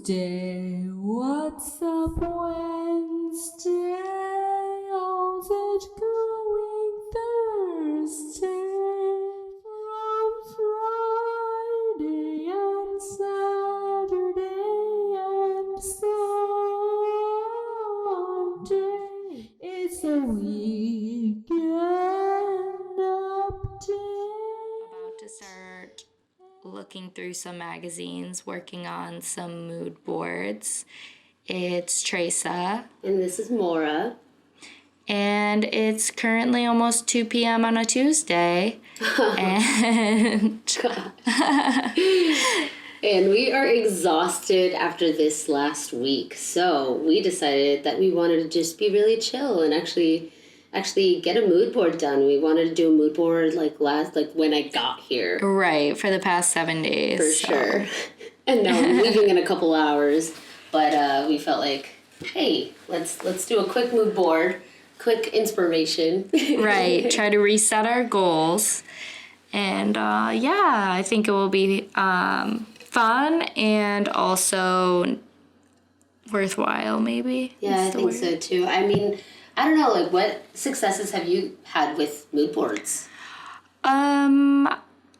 Tuesday, what's up Wednesday, how's it going Thursday, from Friday and Saturday and Sunday, it's a weekend update. About to start looking through some magazines, working on some mood boards. It's Treasa. And this is Mora. And it's currently almost 2 p.m. on a Tuesday. And And we are exhausted after this last week. So we decided that we wanted to just be really chill and actually get a mood board done. We wanted to do a mood board like when I got here. Right, for the past 7 days. For sure. And now I'm leaving in a couple hours. But we felt like, hey, let's do a quick mood board, quick inspiration. Right, try to reset our goals. And I think it will be fun and also worthwhile, maybe. Yeah, I think so too. I mean, I don't know, like, what successes have you had with mood boards?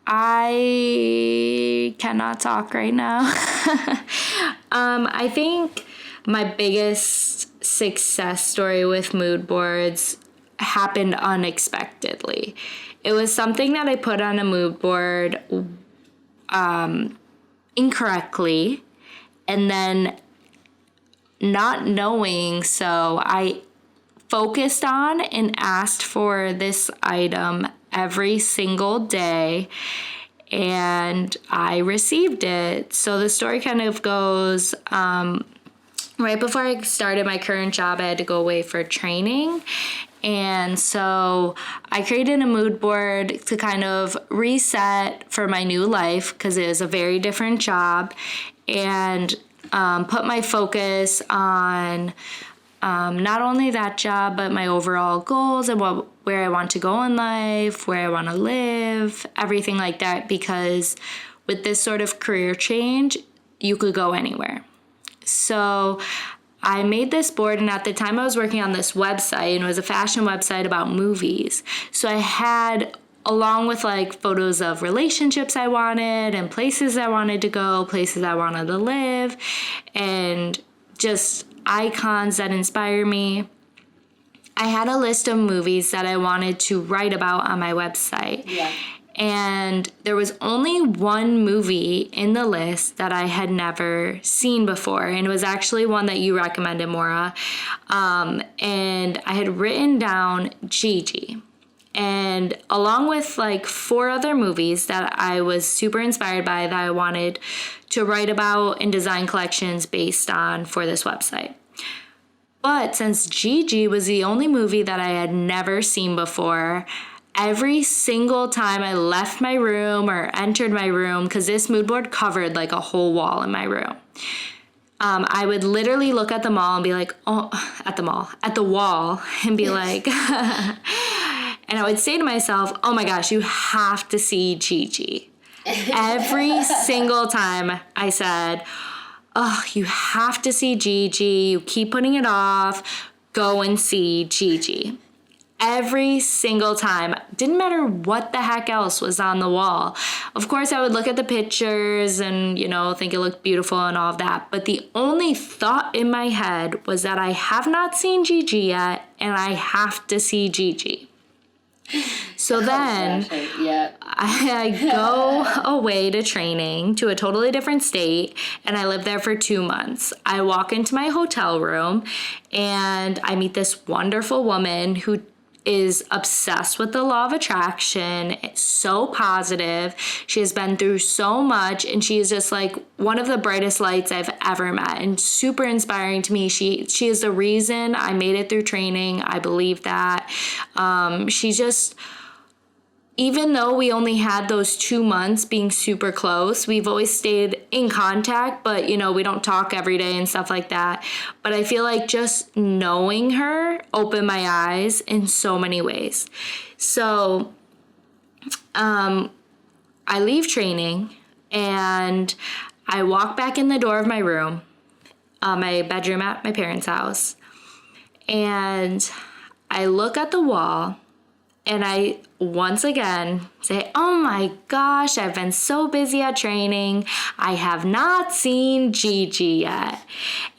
I cannot talk right now. I think my biggest success story with mood boards happened unexpectedly. It was something that I put on a mood board incorrectly, and then not knowing, so I focused on and asked for this item every single day, and I received it. So the story kind of goes, right before I started my current job, I had to go away for training. And so I created a mood board to kind of reset for my new life, because it was a very different job, and put my focus on not only that job, but my overall goals and where I want to go in life, where I want to live, everything like that, because with this sort of career change, you could go anywhere. So I made this board, and at the time I was working on this website, and it was a fashion website about movies. So I had, along with like photos of relationships I wanted and places I wanted to go, places I wanted to live, and just icons that inspire me. I had a list of movies that I wanted to write about on my website. Yeah. And there was only one movie in the list that I had never seen before. And it was actually one that you recommended, Mora. And I had written down Gigi. And along with like 4 other movies that I was super inspired by that I wanted to write about and design collections based on for this website. But since Gigi was the only movie that I had never seen before, every single time I left my room or entered my room, because this mood board covered like a whole wall in my room, I would literally look at the wall and be like, at the wall and be like, and I would say to myself, oh my gosh, you have to see Gigi. Every single time I said, oh, you have to see Gigi. You keep putting it off. Go and see Gigi. Every single time. Didn't matter what the heck else was on the wall. Of course, I would look at the pictures and, think it looked beautiful and all of that. But the only thought in my head was that I have not seen Gigi yet, and I have to see Gigi. So then I go away to training to a totally different state, and I live there for 2 months. I walk into my hotel room, and I meet this wonderful woman who is obsessed with the law of attraction. It's so positive. She has been through so much, and she is just like one of the brightest lights I've ever met, and super inspiring to me. She is the reason I made it through training. I believe that. She's just, even though we only had those 2 months being super close, we've always stayed in contact, but we don't talk every day and stuff like that. But I feel like just knowing her opened my eyes in so many ways. So I leave training, and I walk back in the door of my room, my bedroom at my parents' house. And I look at the wall and I once again say, oh my gosh, I've been so busy at training. I have not seen Gigi yet.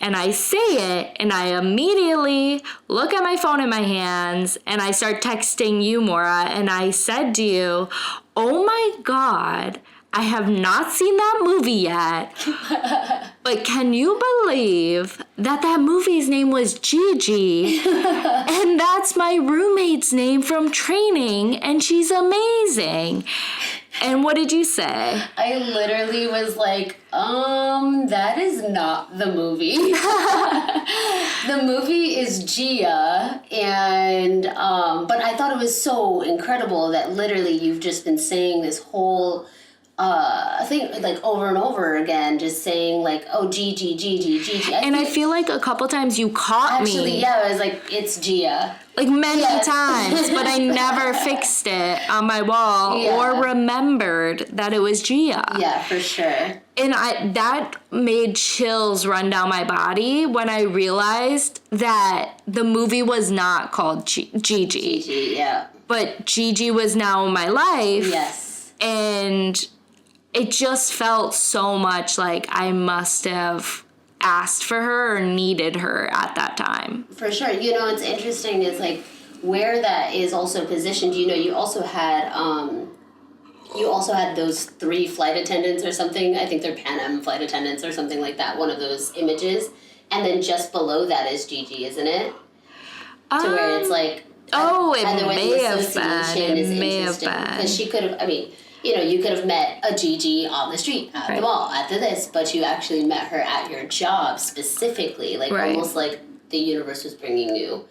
And I say it and I immediately look at my phone in my hands and I start texting you, Mora. And I said to you, oh my God, I have not seen that movie yet. But can you believe that movie's name was Gigi? And that's my roommate's name from training, and she's amazing. And what did you say? I literally was like, that is not the movie. The movie is Gia, and, but I thought it was so incredible that literally you've just been saying this whole thing, like, over and over again, just saying, like, oh, Gigi, Gigi, Gigi. I feel like a couple times you caught me. Actually, yeah, I was like, it's Gia. Like, many times, but I never fixed it on my wall or remembered that it was Gia. Yeah, for sure. And that made chills run down my body when I realized that the movie was not called Gigi. Gigi, yeah. But Gigi was now in my life. Yes. And it just felt so much like I must have asked for her or needed her at that time. For sure. You know, what's interesting is, like, where that is also positioned, you know, you also had those 3 flight attendants or something. I think they're Pan Am flight attendants or something like that, one of those images. And then just below that is Gigi, isn't it? To where it's like... Oh, it either way, may have association been. is It may have interesting. been. Because she could have, I mean... You know, you could have met a Gigi on the street, at the mall, at this, but you actually met her at your job specifically. Like, almost like the universe was bringing you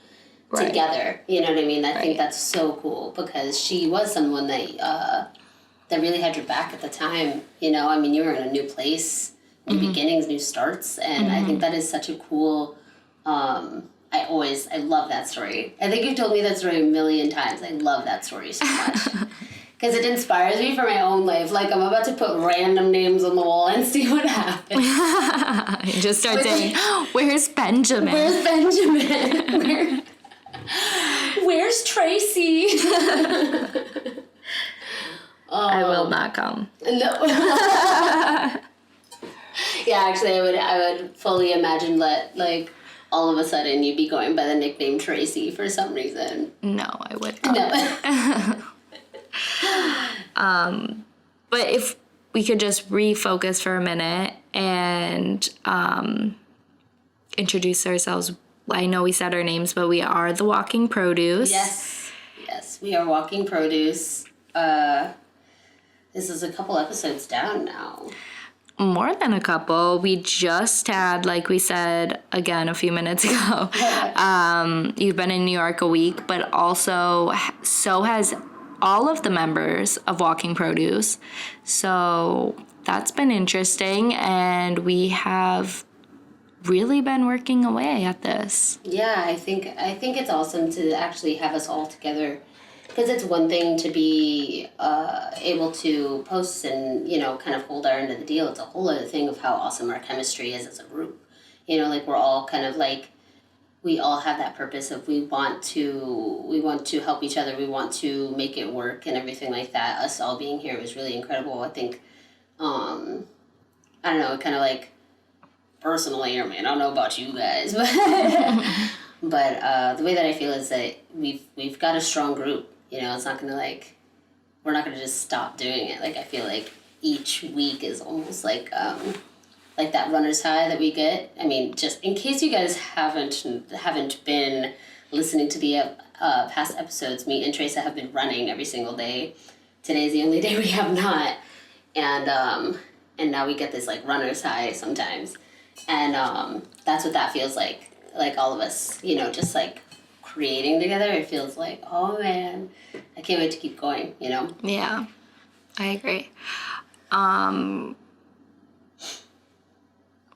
together. You know what I mean? I think that's so cool because she was someone that that really had your back at the time. You know, I mean, you were in a new place, new beginnings, new starts, and I think that is such a cool... I love that story. I think you've told me that story a million times. I love that story so much. Because it inspires me for my own life. Like, I'm about to put random names on the wall and see what happens. You just start saying, where's Benjamin? Where's Benjamin? Where's Tracy? I will not come. No. Yeah, actually, I would fully imagine that, like, all of a sudden you'd be going by the nickname Tracy for some reason. No, I would not. No. But if we could just refocus for a minute and introduce ourselves. I know we said our names, but we are the Walking Produce. Yes, we are Walking Produce. This is a couple episodes down now. More than a couple. We just had, like we said again a few minutes ago, you've been in New York a week, but also so has all of the members of Walking Produce. So that's been interesting, and we have really been working away at this. Yeah, I think it's awesome to actually have us all together, because it's one thing to be able to post and, you know, kind of hold our end of the deal. It's a whole other thing of how awesome our chemistry is as a group. You know, like, we're all kind of like, we all have that purpose of we want to help each other, we want to make it work and everything like that. Us all being here was really incredible. I think, I don't know, kind of like personally, I mean, I don't know about you guys, but but the way that I feel is that we've got a strong group. You know, it's not gonna, like, we're not gonna just stop doing it. Like, I feel like each week is almost like that runner's high that we get. I mean, just in case you guys haven't been listening to the past episodes, me and Treasa have been running every single day. Today's the only day we have not, and now we get this, like, runner's high sometimes, and that's what that feels like. Like, all of us, you know, just, like, creating together. It feels like, oh man, I can't wait to keep going. You know? Yeah, I agree.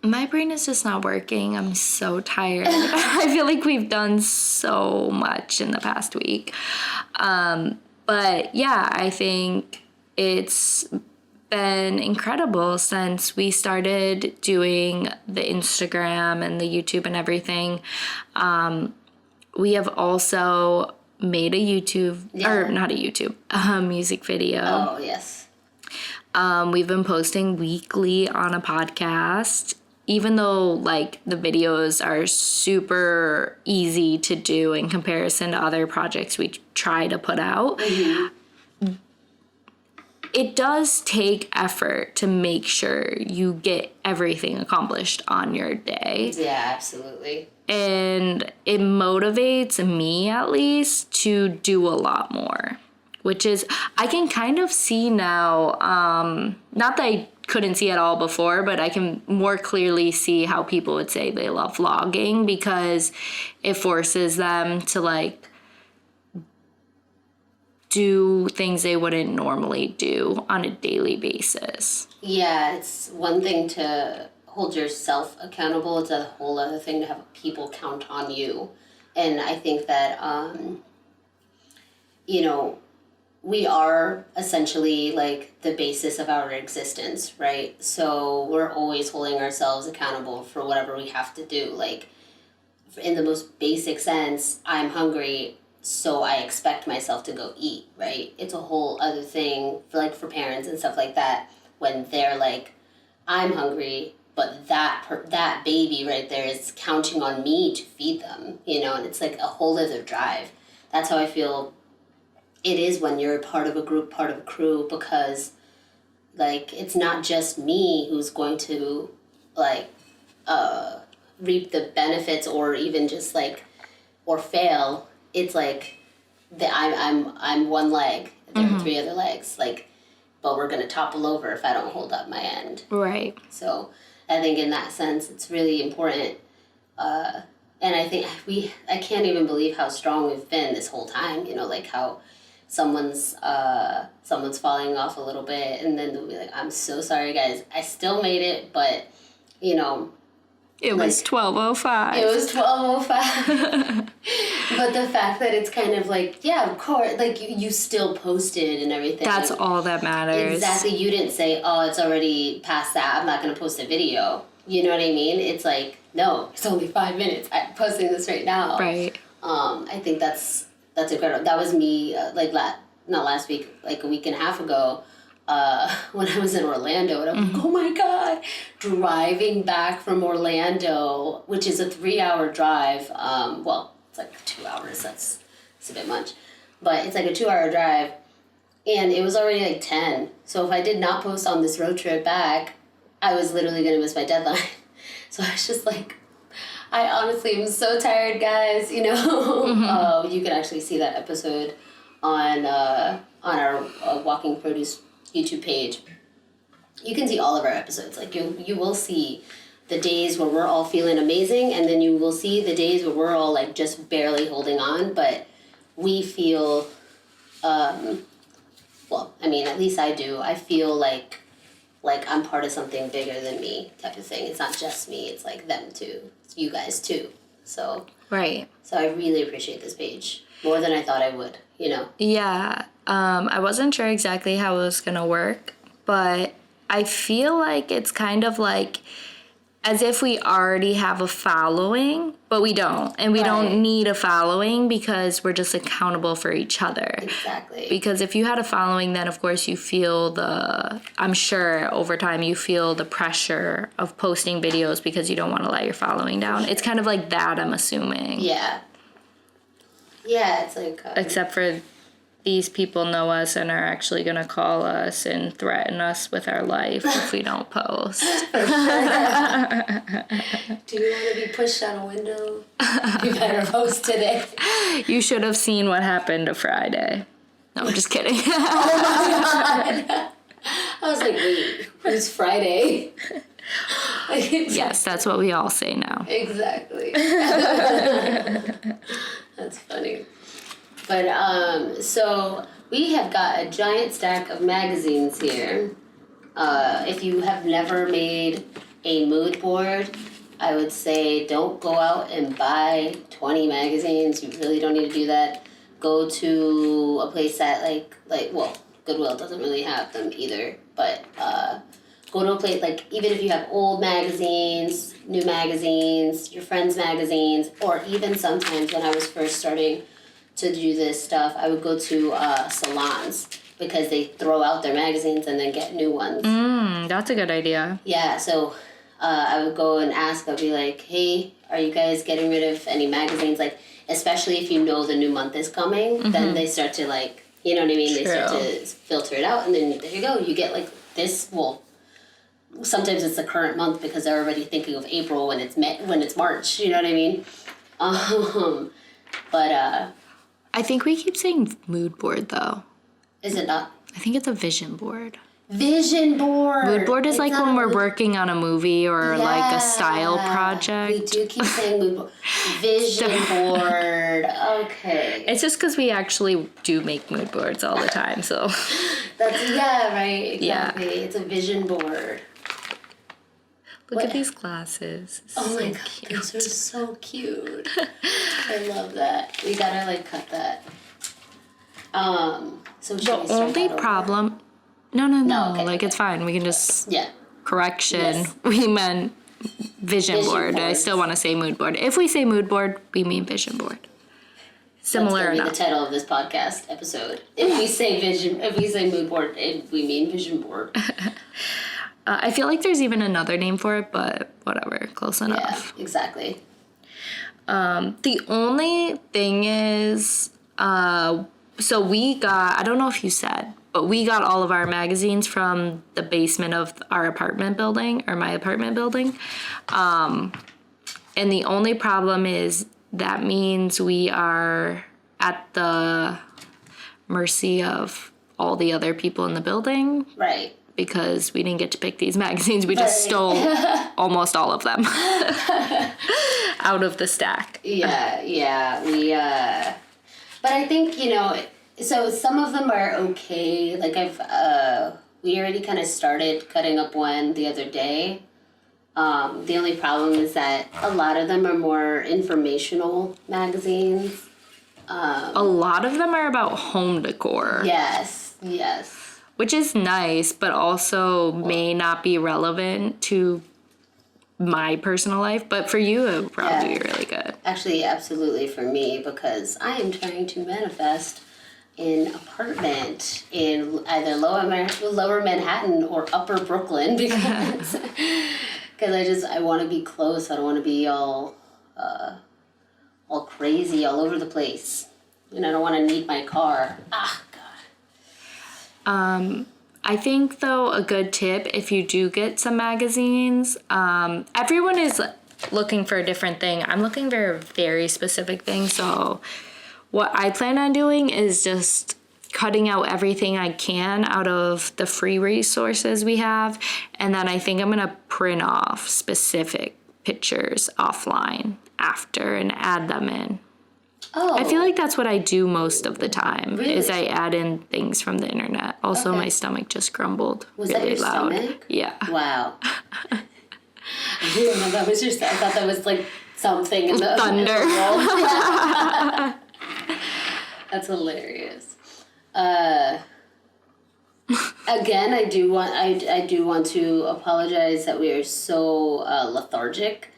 My brain is just not working. I'm so tired. I feel like we've done so much in the past week. But yeah, I think it's been incredible since we started doing the Instagram and the YouTube and everything. We have also made a music video. Oh, yes. We've been posting weekly on a podcast, even though like the videos are super easy to do in comparison to other projects we try to put out. Mm-hmm. It does take effort to make sure you get everything accomplished on your day. Yeah, absolutely. And it motivates me, at least, to do a lot more, which is, I can kind of see now, not that I couldn't see at all before, but I can more clearly see how people would say they love vlogging, because it forces them to like do things they wouldn't normally do on a daily basis. Yeah, it's one thing to hold yourself accountable. It's a whole other thing to have people count on you. And I think that, we are essentially like the basis of our existence, right? So we're always holding ourselves accountable for whatever we have to do. Like, in the most basic sense, I'm hungry, so I expect myself to go eat, right? It's a whole other thing for parents and stuff like that, when they're like, I'm hungry, but that baby right there is counting on me to feed them, and it's like a whole other drive. That's how I feel it is when you're part of a group, part of a crew, because like it's not just me who's going to like reap the benefits or even just like or fail. It's like I'm one leg. There are three other legs. Like, but we're gonna topple over if I don't hold up my end. Right. So I think in that sense, it's really important. And I think I can't even believe how strong we've been this whole time. Like how someone's falling off a little bit, and then they'll be like, "I'm so sorry, guys. I still made it, but It was 12:05. It was 12:05. But the fact that it's kind of like, yeah, of course, like you still posted and everything. That's like, all that matters. Exactly. You didn't say, oh, it's already past that, I'm not going to post a video. You know what I mean? It's like, no, it's only 5 minutes. I'm posting this right now. Right. I think that's incredible. That was me, not last week, like a week and a half ago. When I was in Orlando, and I'm like, oh my God, driving back from Orlando, which is a 3-hour drive. Well, it's like 2 hours. It's a bit much, but it's like a 2-hour drive, and it was already like 10. So if I did not post on this road trip back, I was literally going to miss my deadline. So I was just like, I honestly am so tired, guys. You can actually see that episode on our Walking Produce YouTube page. You can see all of our episodes. Like you will see the days where we're all feeling amazing, and then you will see the days where we're all like just barely holding on, but we feel at least I do. I feel like I'm part of something bigger than me type of thing. It's not just me, it's like them too. It's you guys too. So Right. So I really appreciate this page. More than I thought I would, Yeah. I wasn't sure exactly how it was going to work, but I feel like it's kind of like as if we already have a following, but we don't. And we don't need a following because we're just accountable for each other. Exactly. Because if you had a following, then of course you feel I'm sure over time you feel the pressure of posting videos because you don't want to let your following down. It's kind of like that, I'm assuming. Yeah. Yeah, it's like... Except for these people know us and are actually going to call us and threaten us with our life if we don't post. Do you want to be pushed out a window? You better post today. You should have seen what happened to Friday. No, I'm just kidding. Oh my God. I was like, wait, who's Friday? Yes, that's what we all say now. Exactly. That's funny. But, so we have got a giant stack of magazines here. If you have never made a mood board, I would say don't go out and buy 20 magazines. You really don't need to do that. Go to a place that Goodwill doesn't really have them either. but go to a place, like, even if you have old magazines, new magazines, your friends' magazines, or even sometimes when I was first starting to do this stuff, I would go to salons because they throw out their magazines and then get new ones. That's a good idea. Yeah, so I would go and ask, I'd be like, hey, are you guys getting rid of any magazines? Like, especially if you know the new month is coming, then they start to, like, you know what I mean? They start to filter it out, and then there you go. You get, like, this, well, sometimes it's the current month because they're already thinking of April when it's March, you know what I mean? But I think we keep saying mood board, though. is it not? I think it's a vision board. Vision board. Mood board is It's like not when a we're mood- working on a movie or like Yeah, a style project. We do keep saying mood board. Vision board. Okay. It's just because we actually do make mood boards all the time, so. That's, yeah, right. Exactly. Yeah. It's a vision board. Look at these glasses. Oh my god, these are so cute. I love that. We gotta, like, cut that. So should we The start only that over? problem. No, okay, like okay. it's fine. We can just Yeah. correction. Yes. We meant vision board. I boards. still want to say mood board. If we say mood board, we mean vision board. Similar That's gonna be enough. the title of this podcast episode. If we say mood board, we mean vision board. I feel like there's even another name for it, but whatever, close enough. Yeah, exactly. The only thing is, so we got, I don't know if you said, but we got all of our magazines from the basement of our apartment building, or my apartment building. And the only problem is that means we are at the mercy of all the other people in the building. Right. Because we didn't get to pick these magazines. We just stole almost all of them out of the stack. Yeah. But I think, so some of them are okay. Like we already kind of started cutting up one the other day. The only problem is that a lot of them are more informational magazines. A lot of them are about home decor. Yes. Which is nice, but also may not be relevant to my personal life. But for you, it would probably be really good. Actually, absolutely for me, because I am trying to manifest an apartment in either lower Manhattan or upper Brooklyn because I want to be close. I don't want to be all crazy all over the place. And I don't want to need my car. I think, though, a good tip, if you do get some magazines, everyone is looking for a different thing. I'm looking for a very specific thing. So what I plan on doing is just cutting out everything I can out of the free resources we have. And then I think I'm going to print off specific pictures offline after and add them in. Oh. I feel like that's what I do most of the time. Really? Is I add in things from the internet. Also, my stomach just grumbled. Was really that your loud. stomach? Yeah. Wow. I didn't know that was your stomach. I thought that was like something in the Thunder. in the world. That's hilarious. Again, I do want to apologize that we are so lethargic.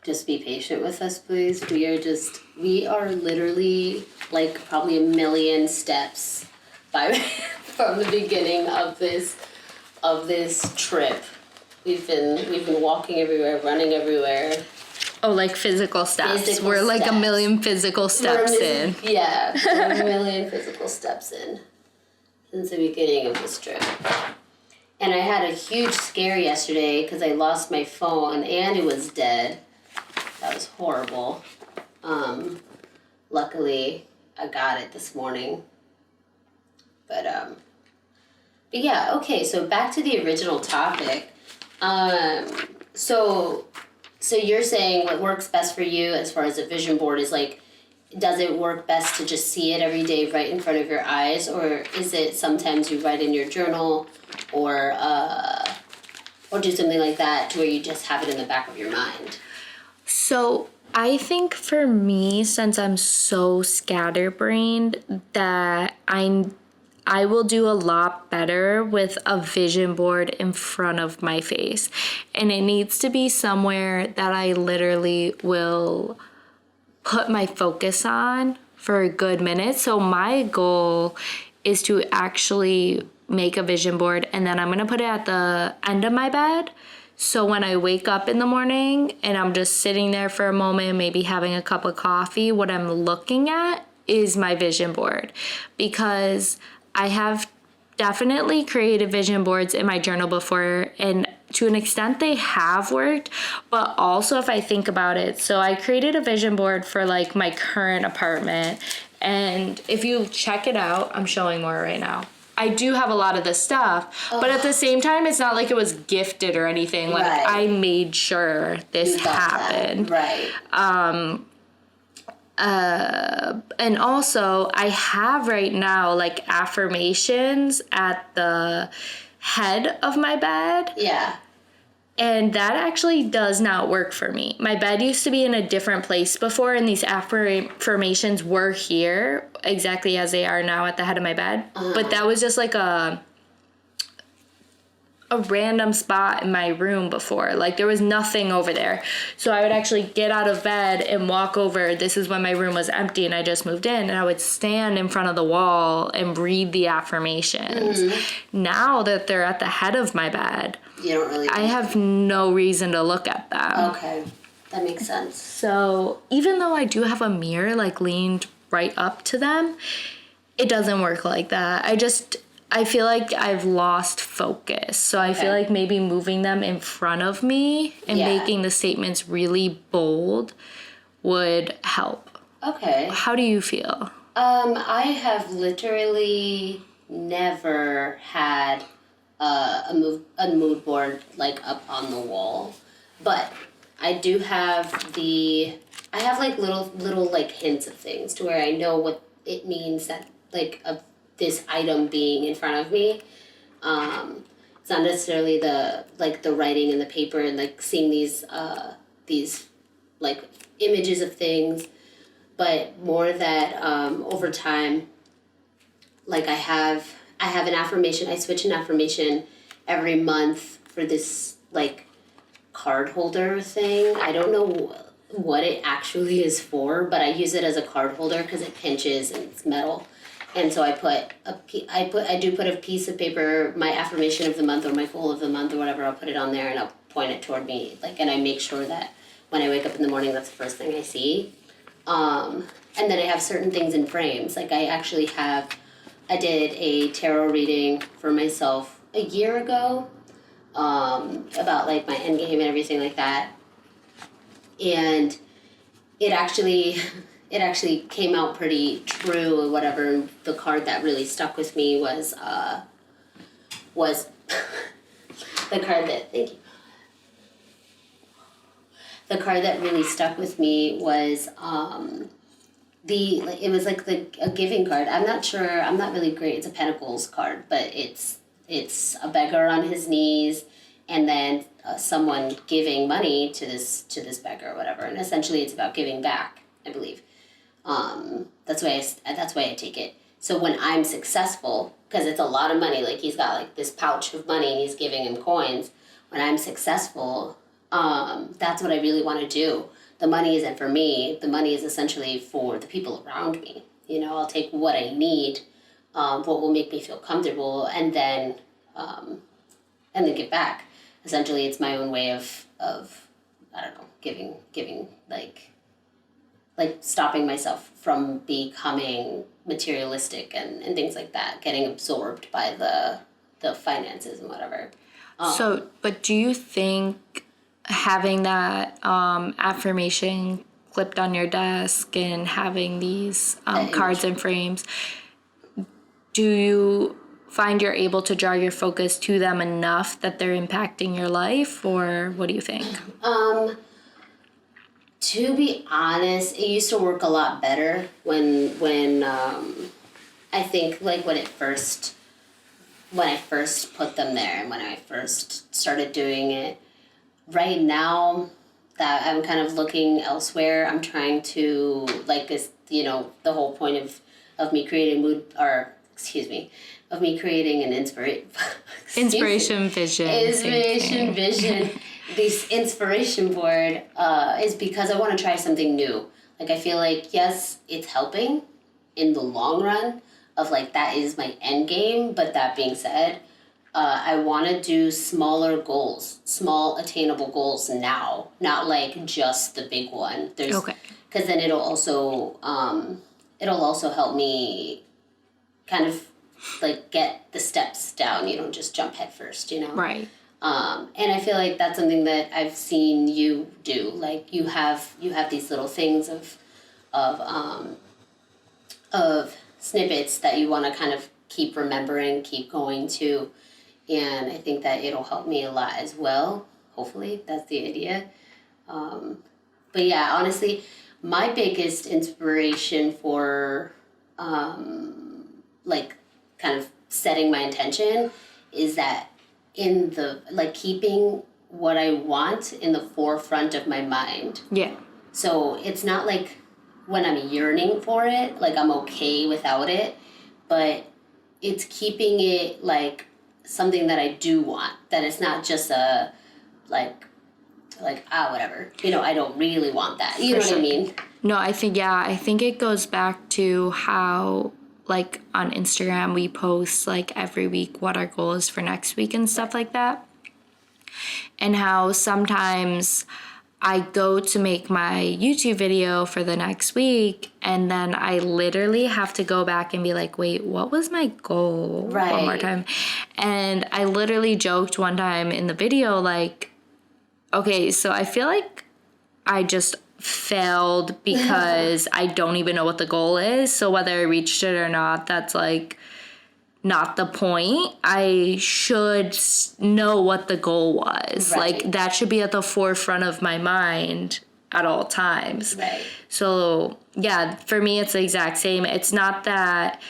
Just be patient with us, please. We are literally like probably a million steps from the beginning of this trip. We've been walking everywhere, running everywhere. Oh, like physical steps. Physical We're like steps. a million physical steps in. Yeah, we're a million physical steps in since the beginning of this trip. And I had a huge scare yesterday because I lost my phone and it was dead. That was horrible. Luckily, I got it this morning. But yeah, okay, so back to the original topic. So you're saying what works best for you as far as a vision board is like, does it work best to just see it every day right in front of your eyes, or is it sometimes you write in your journal or do something like that to where you just have it in the back of your mind? So I think for me, since I'm so scatterbrained, that I I will do a lot better with a vision board in front of my face. And it needs to be somewhere that I literally will put my focus on for a good minute. So my goal is to actually make a vision board, and then I'm going to put it at the end of my bed. So when I wake up in the morning and I'm just sitting there for a moment, maybe having a cup of coffee, what I'm looking at is my vision board, because I have definitely created vision boards in my journal before, and to an extent they have worked. But also, if I think about it, so I created a vision board for like my current apartment, and if you check it out, I'm showing more right now. I do have a lot of this stuff, but at the same time, it's not like it was gifted or anything. Like, Right. I made sure this You thought that. happened. Right. And also, I have right now like affirmations at the head of my bed, Yeah. and that actually does not work for me. My bed used to be in a different place before, and these affirmations were here exactly as they are now at the head of my bed. But that was just like a random spot in my room before. Like, there was nothing over there. So I would actually get out of bed and walk over. This is when my room was empty and I just moved in, and I would stand in front of the wall and read the affirmations. Now that they're at the head of my bed, You don't really. I have no reason to look at them. Okay, that makes sense. So even though I do have a mirror like leaned right up to them, it doesn't work like that. I feel like I've lost focus. So I feel like maybe moving them in front of me and Yeah. making the statements really bold would help. Okay. How do you feel? I have literally never had a mood board like up on the wall, but I do have I have like little like hints of things to where I know what it means that like of this item being in front of me. It's not necessarily the writing in the paper and like seeing these like images of things, but more that over time, like I have an affirmation. I switch an affirmation every month for this like card holder thing. I don't know what it actually is for, but I use it as a card holder because it pinches and it's metal. And so I do put a piece of paper, my affirmation of the month or my goal of the month or whatever. I'll put it on there and I'll point it toward me, like, and I make sure that when I wake up in the morning, that's the first thing I see. And then I have certain things in frames. Like I did a tarot reading for myself a year ago, about like my end game and everything like that. And it actually came out pretty true or whatever. And the card that really stuck with me was the card that, thank you. The card that really stuck with me was it was like a giving card. I'm not sure. I'm not really great. It's a Pentacles card, but it's a beggar on his knees, and then someone giving money to this beggar or whatever. And essentially, it's about giving back, I believe. That's why I take it. So when I'm successful, because it's a lot of money, like he's got like this pouch of money and he's giving him coins. When I'm successful, that's what I really want to do. The money isn't for me. The money is essentially for the people around me. You know, I'll take what I need, what will make me feel comfortable, and then give back. Essentially, it's my own way of I don't know, giving like stopping myself from becoming materialistic and things like that, getting absorbed by the finances and whatever. But do you think having that affirmation clipped on your desk and having these cards and frames, do you find you're able to draw your focus to them enough that they're impacting your life, or what do you think? To be honest, it used to work a lot better when I think like when I first put them there and when I first started doing it. Right now that I'm kind of looking elsewhere, I'm trying to like this, you know, the whole point of me creating of me creating an Inspiration vision. Inspiration vision. This inspiration board is because I want to try something new. Like, I feel like, yes, it's helping in the long run of, like, that is my end game. But that being said, I want to do smaller goals, small attainable goals now, not like just the big one. Okay. Because then it'll also help me kind of like get the steps down. You don't just jump head first, you know? Right. And I feel like that's something that I've seen you do. Like, you have these little things of snippets that you want to kind of keep remembering, keep going to, and I think that it'll help me a lot as well. Hopefully, that's the idea. But yeah, honestly, my biggest inspiration for like kind of setting my intention is that in the, like, keeping what I want in the forefront of my mind. Yeah. So it's not like when I'm yearning for it, like I'm okay without it, but it's keeping it like something that I do want, that it's not just a like whatever, you know, I don't really want that, you know what I mean? No, I think it goes back to how, like, on Instagram we post like every week what our goal is for next week and stuff like that, and how sometimes I go to make my YouTube video for the next week and then I literally have to go back and be like, wait, what was my goal? Right. One more time. And I literally joked one time in the video, like, okay, so I feel like I just failed because I don't even know what the goal is. So whether I reached it or not, that's like not the point. I should know what the goal was. Right. Like, that should be at the forefront of my mind at all times. Right. So yeah, for me, it's the exact same. It's not that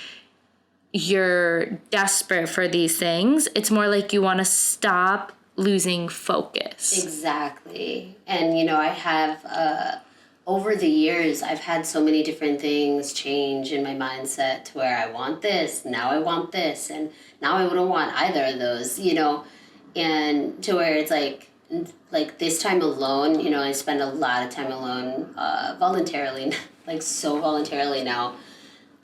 you're desperate for these things. It's more like you want to stop losing focus. Exactly. And, you know, I have, over the years, I've had so many different things change in my mindset to where I want this, now I want this, and now I wouldn't want either of those, you know, and to where it's like this time alone, you know, I spend a lot of time alone, voluntarily, like so voluntarily now,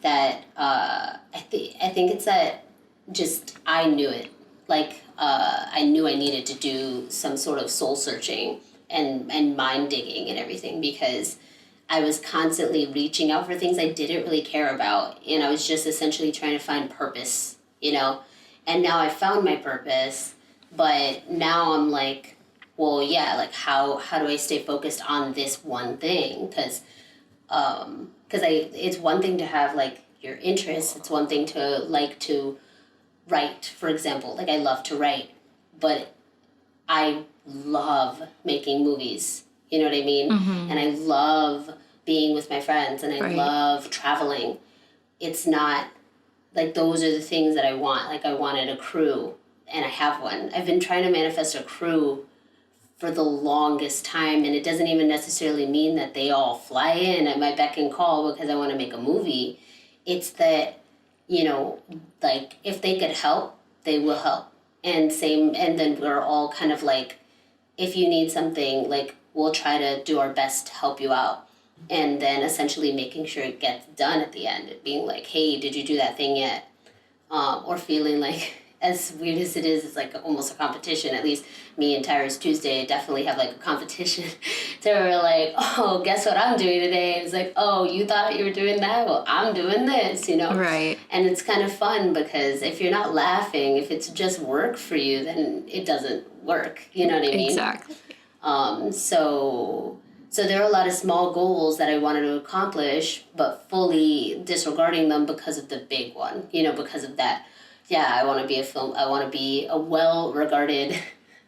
that I think it's that just I knew it. Like, I knew I needed to do some sort of soul searching and mind digging and everything, because I was constantly reaching out for things I didn't really care about, and I was just essentially trying to find purpose, you know? And now I found my purpose, but now I'm like, well, yeah, like how do I stay focused on this one thing? Because it's one thing to have like your interests, it's one thing to like to write, for example. Like, I love to write, but I love making movies, you know what I mean? Mm-hmm. And I love being with my friends, and I love traveling. It's not like those are the things that I want. Like, I wanted a crew, and I have one. I've been trying to manifest a crew for the longest time, and it doesn't even necessarily mean that they all fly in at my beck and call because I want to make a movie. It's that, you know, like, if they could help, they will help. And then we're all kind of like, if you need something, like, we'll try to do our best to help you out. And then essentially making sure it gets done at the end. Being like, hey, did you do that thing yet? Or feeling like, as weird as it is, it's like almost a competition. At least me and Tyrus Tuesday definitely have like a competition. So we're like, oh, guess what I'm doing today? And it's like, oh, you thought you were doing that? Well, I'm doing this, you know? Right. And it's kind of fun because if you're not laughing, if it's just work for you, then it doesn't work. You know what I mean? Exactly. So there are a lot of small goals that I wanted to accomplish, but fully disregarding them because of the big one, you know, because of that. Yeah, I want to be a well-regarded,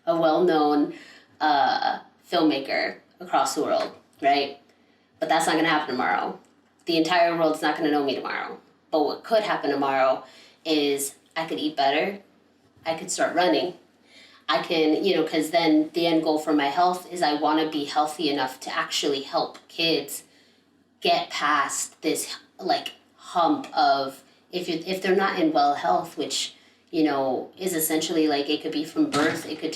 a well-known filmmaker across the world, right? But that's not going to happen tomorrow. The entire world's not going to know me tomorrow. But what could happen tomorrow is I could eat better. I could start running. I can, you know, because then the end goal for my health is I want to be healthy enough to actually help kids get past this, like, hump of if they're not in well health, which, is essentially like it could be from birth, it could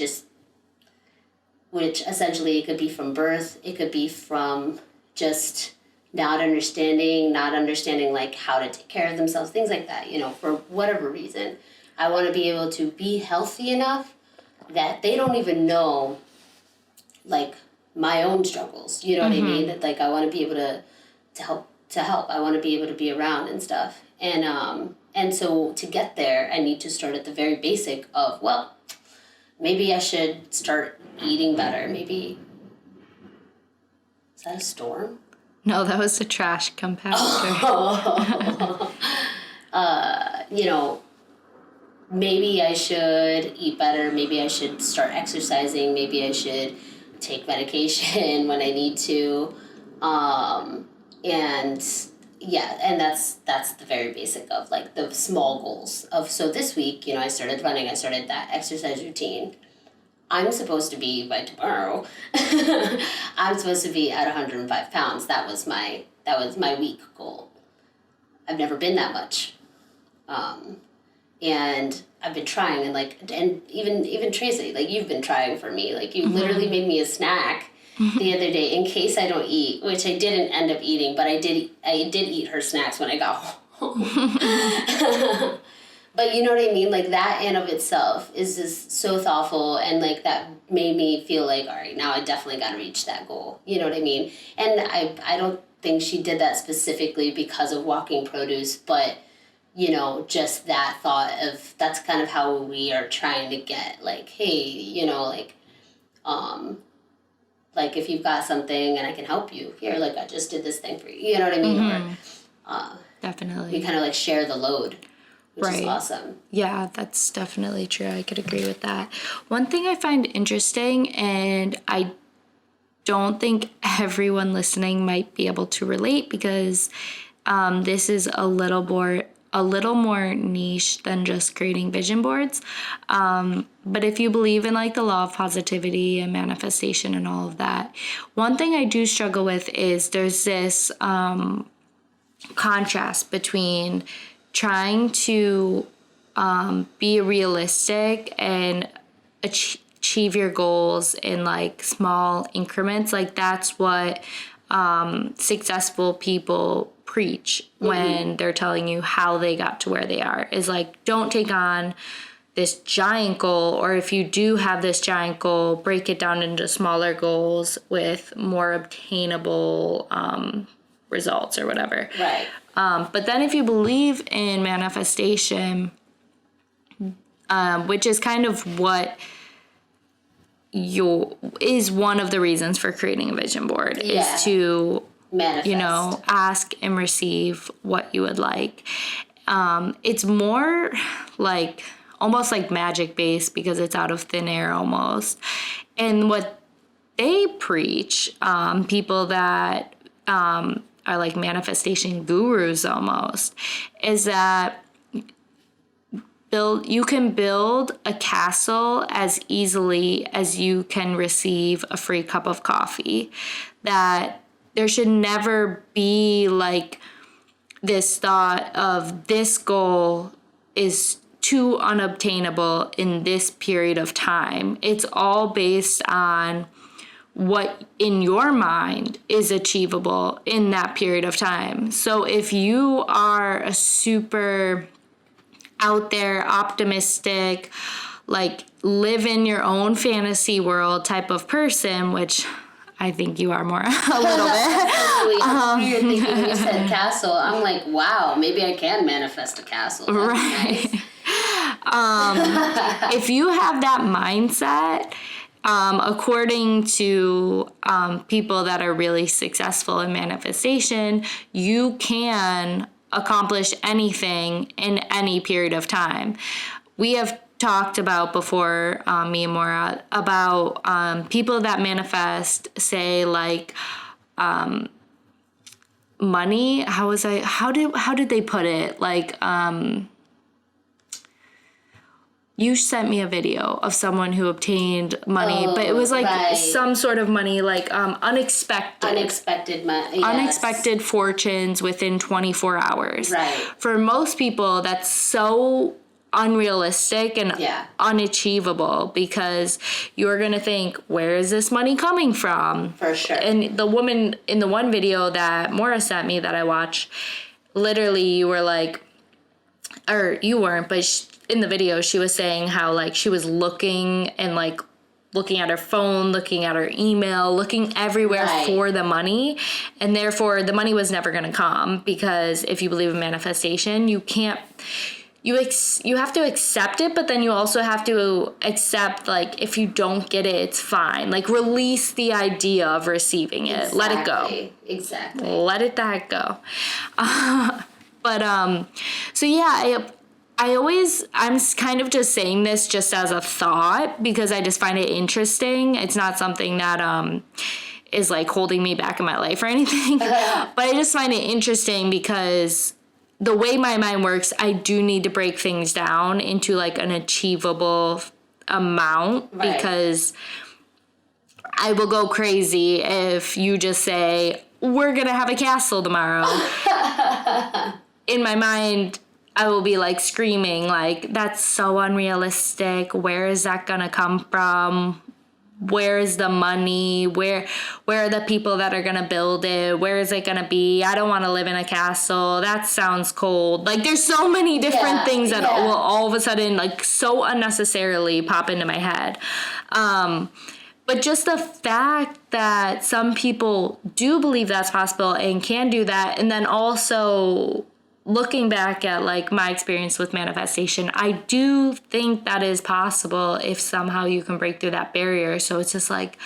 be from just not understanding like how to take care of themselves, things like that, for whatever reason. I want to be able to be healthy enough that they don't even know, like, my own struggles, you know what I mean? That, like, I want to be able to help. I want to be able to be around and stuff. And so to get there, I need to start at the very basic of, well, maybe I should start eating better. Maybe, is that a storm? No, that was the trash compactor. Maybe I should eat better. Maybe I should start exercising. Maybe I should take medication when I need to. And that's the very basic of like the small goals of, so this week, I started running, I started that exercise routine. I'm supposed to be, by tomorrow, I'm supposed to be at 105 pounds. That was my week goal. I've never been that much. And I've been trying, and even Tracy, like, you've been trying for me. Like, you literally made me a snack the other day in case I don't eat, which I didn't end up eating, but I did eat her snacks when I got home. But you know what I mean? Like, that in of itself is just so thoughtful, and like that made me feel like, all right, now I definitely got to reach that goal. You know what I mean? And I don't think she did that specifically because of walking produce, but just that thought of, that's kind of how we are trying to get, like, hey, like, if you've got something and I can help you here, like, I just did this thing for you, you know what I mean? Or Definitely. we kind of like share the load, which is Right. awesome. Yeah, that's definitely true. I could agree with that. One thing I find interesting, and I don't think everyone listening might be able to relate, because this is a little more niche than just creating vision boards. But if you believe in like the law of positivity and manifestation and all of that, one thing I do struggle with is there's this contrast between trying to be realistic and achieve your goals in like small increments. Like, that's what successful people preach when they're telling you how they got to where they are, is like, don't take on this giant goal, or if you do have this giant goal, break it down into smaller goals with more obtainable results or whatever. Right. But then if you believe in manifestation, which is kind of what is one of the reasons for creating a vision board, is to manifest, ask and receive what you would like. It's more like almost like magic based, because it's out of thin air almost. And what they preach, people that are like manifestation gurus almost, is that you can build a castle as easily as you can receive a free cup of coffee. That there should never be like this thought of, this goal is too unobtainable in this period of time. It's all based on what in your mind is achievable in that period of time. So if you are a super out there, optimistic, like live in your own fantasy world type of person, which I think you are more a little bit. You're thinking when you said castle, I'm like, wow, maybe I can manifest a castle. That'd right. be Nice. If you have that mindset, according to people that are really successful in manifestation, you can accomplish anything in any period of time. We have talked about before, me and Mora, about people that manifest, say like money. How did they put it? Like You sent me a video of someone who obtained money, but it was like some sort of money, like unexpected. Unexpected money. Yes. Unexpected fortunes within 24 hours. Right. For most people, that's so unrealistic and unachievable because you're going to think, where is this money coming from? For sure. And the woman in the one video that Mora sent me that I watched, literally you were like, or you weren't, but in the video she was saying how like she was looking and like looking at her phone, looking at her email, looking everywhere for the money, and therefore the money was never going to come because if you believe in manifestation, you can't. You have to accept it, but then you also have to accept, like, if you don't get it, it's fine. Like, release the idea of receiving it. Exactly. Let it go. Exactly. Let it that go. So yeah, I'm kind of just saying this just as a thought because I just find it interesting. It's not something that is, like, holding me back in my life or anything. But I just find it interesting because the way my mind works, I do need to break things down into like an achievable amount because I will go crazy if you just say, we're going to have a castle tomorrow. In my mind, I will be like screaming, like, that's so unrealistic. Where is that going to come from? Where is the money? Where are the people that are going to build it? Where is it going to be? I don't want to live in a castle. That sounds cold. Like, there's so many different things that will all of a sudden, like, so unnecessarily pop into my head. But just the fact that some people do believe that's possible and can do that, and then also looking back at like my experience with manifestation, I do think that is possible if somehow you can break through that barrier. So it's just like,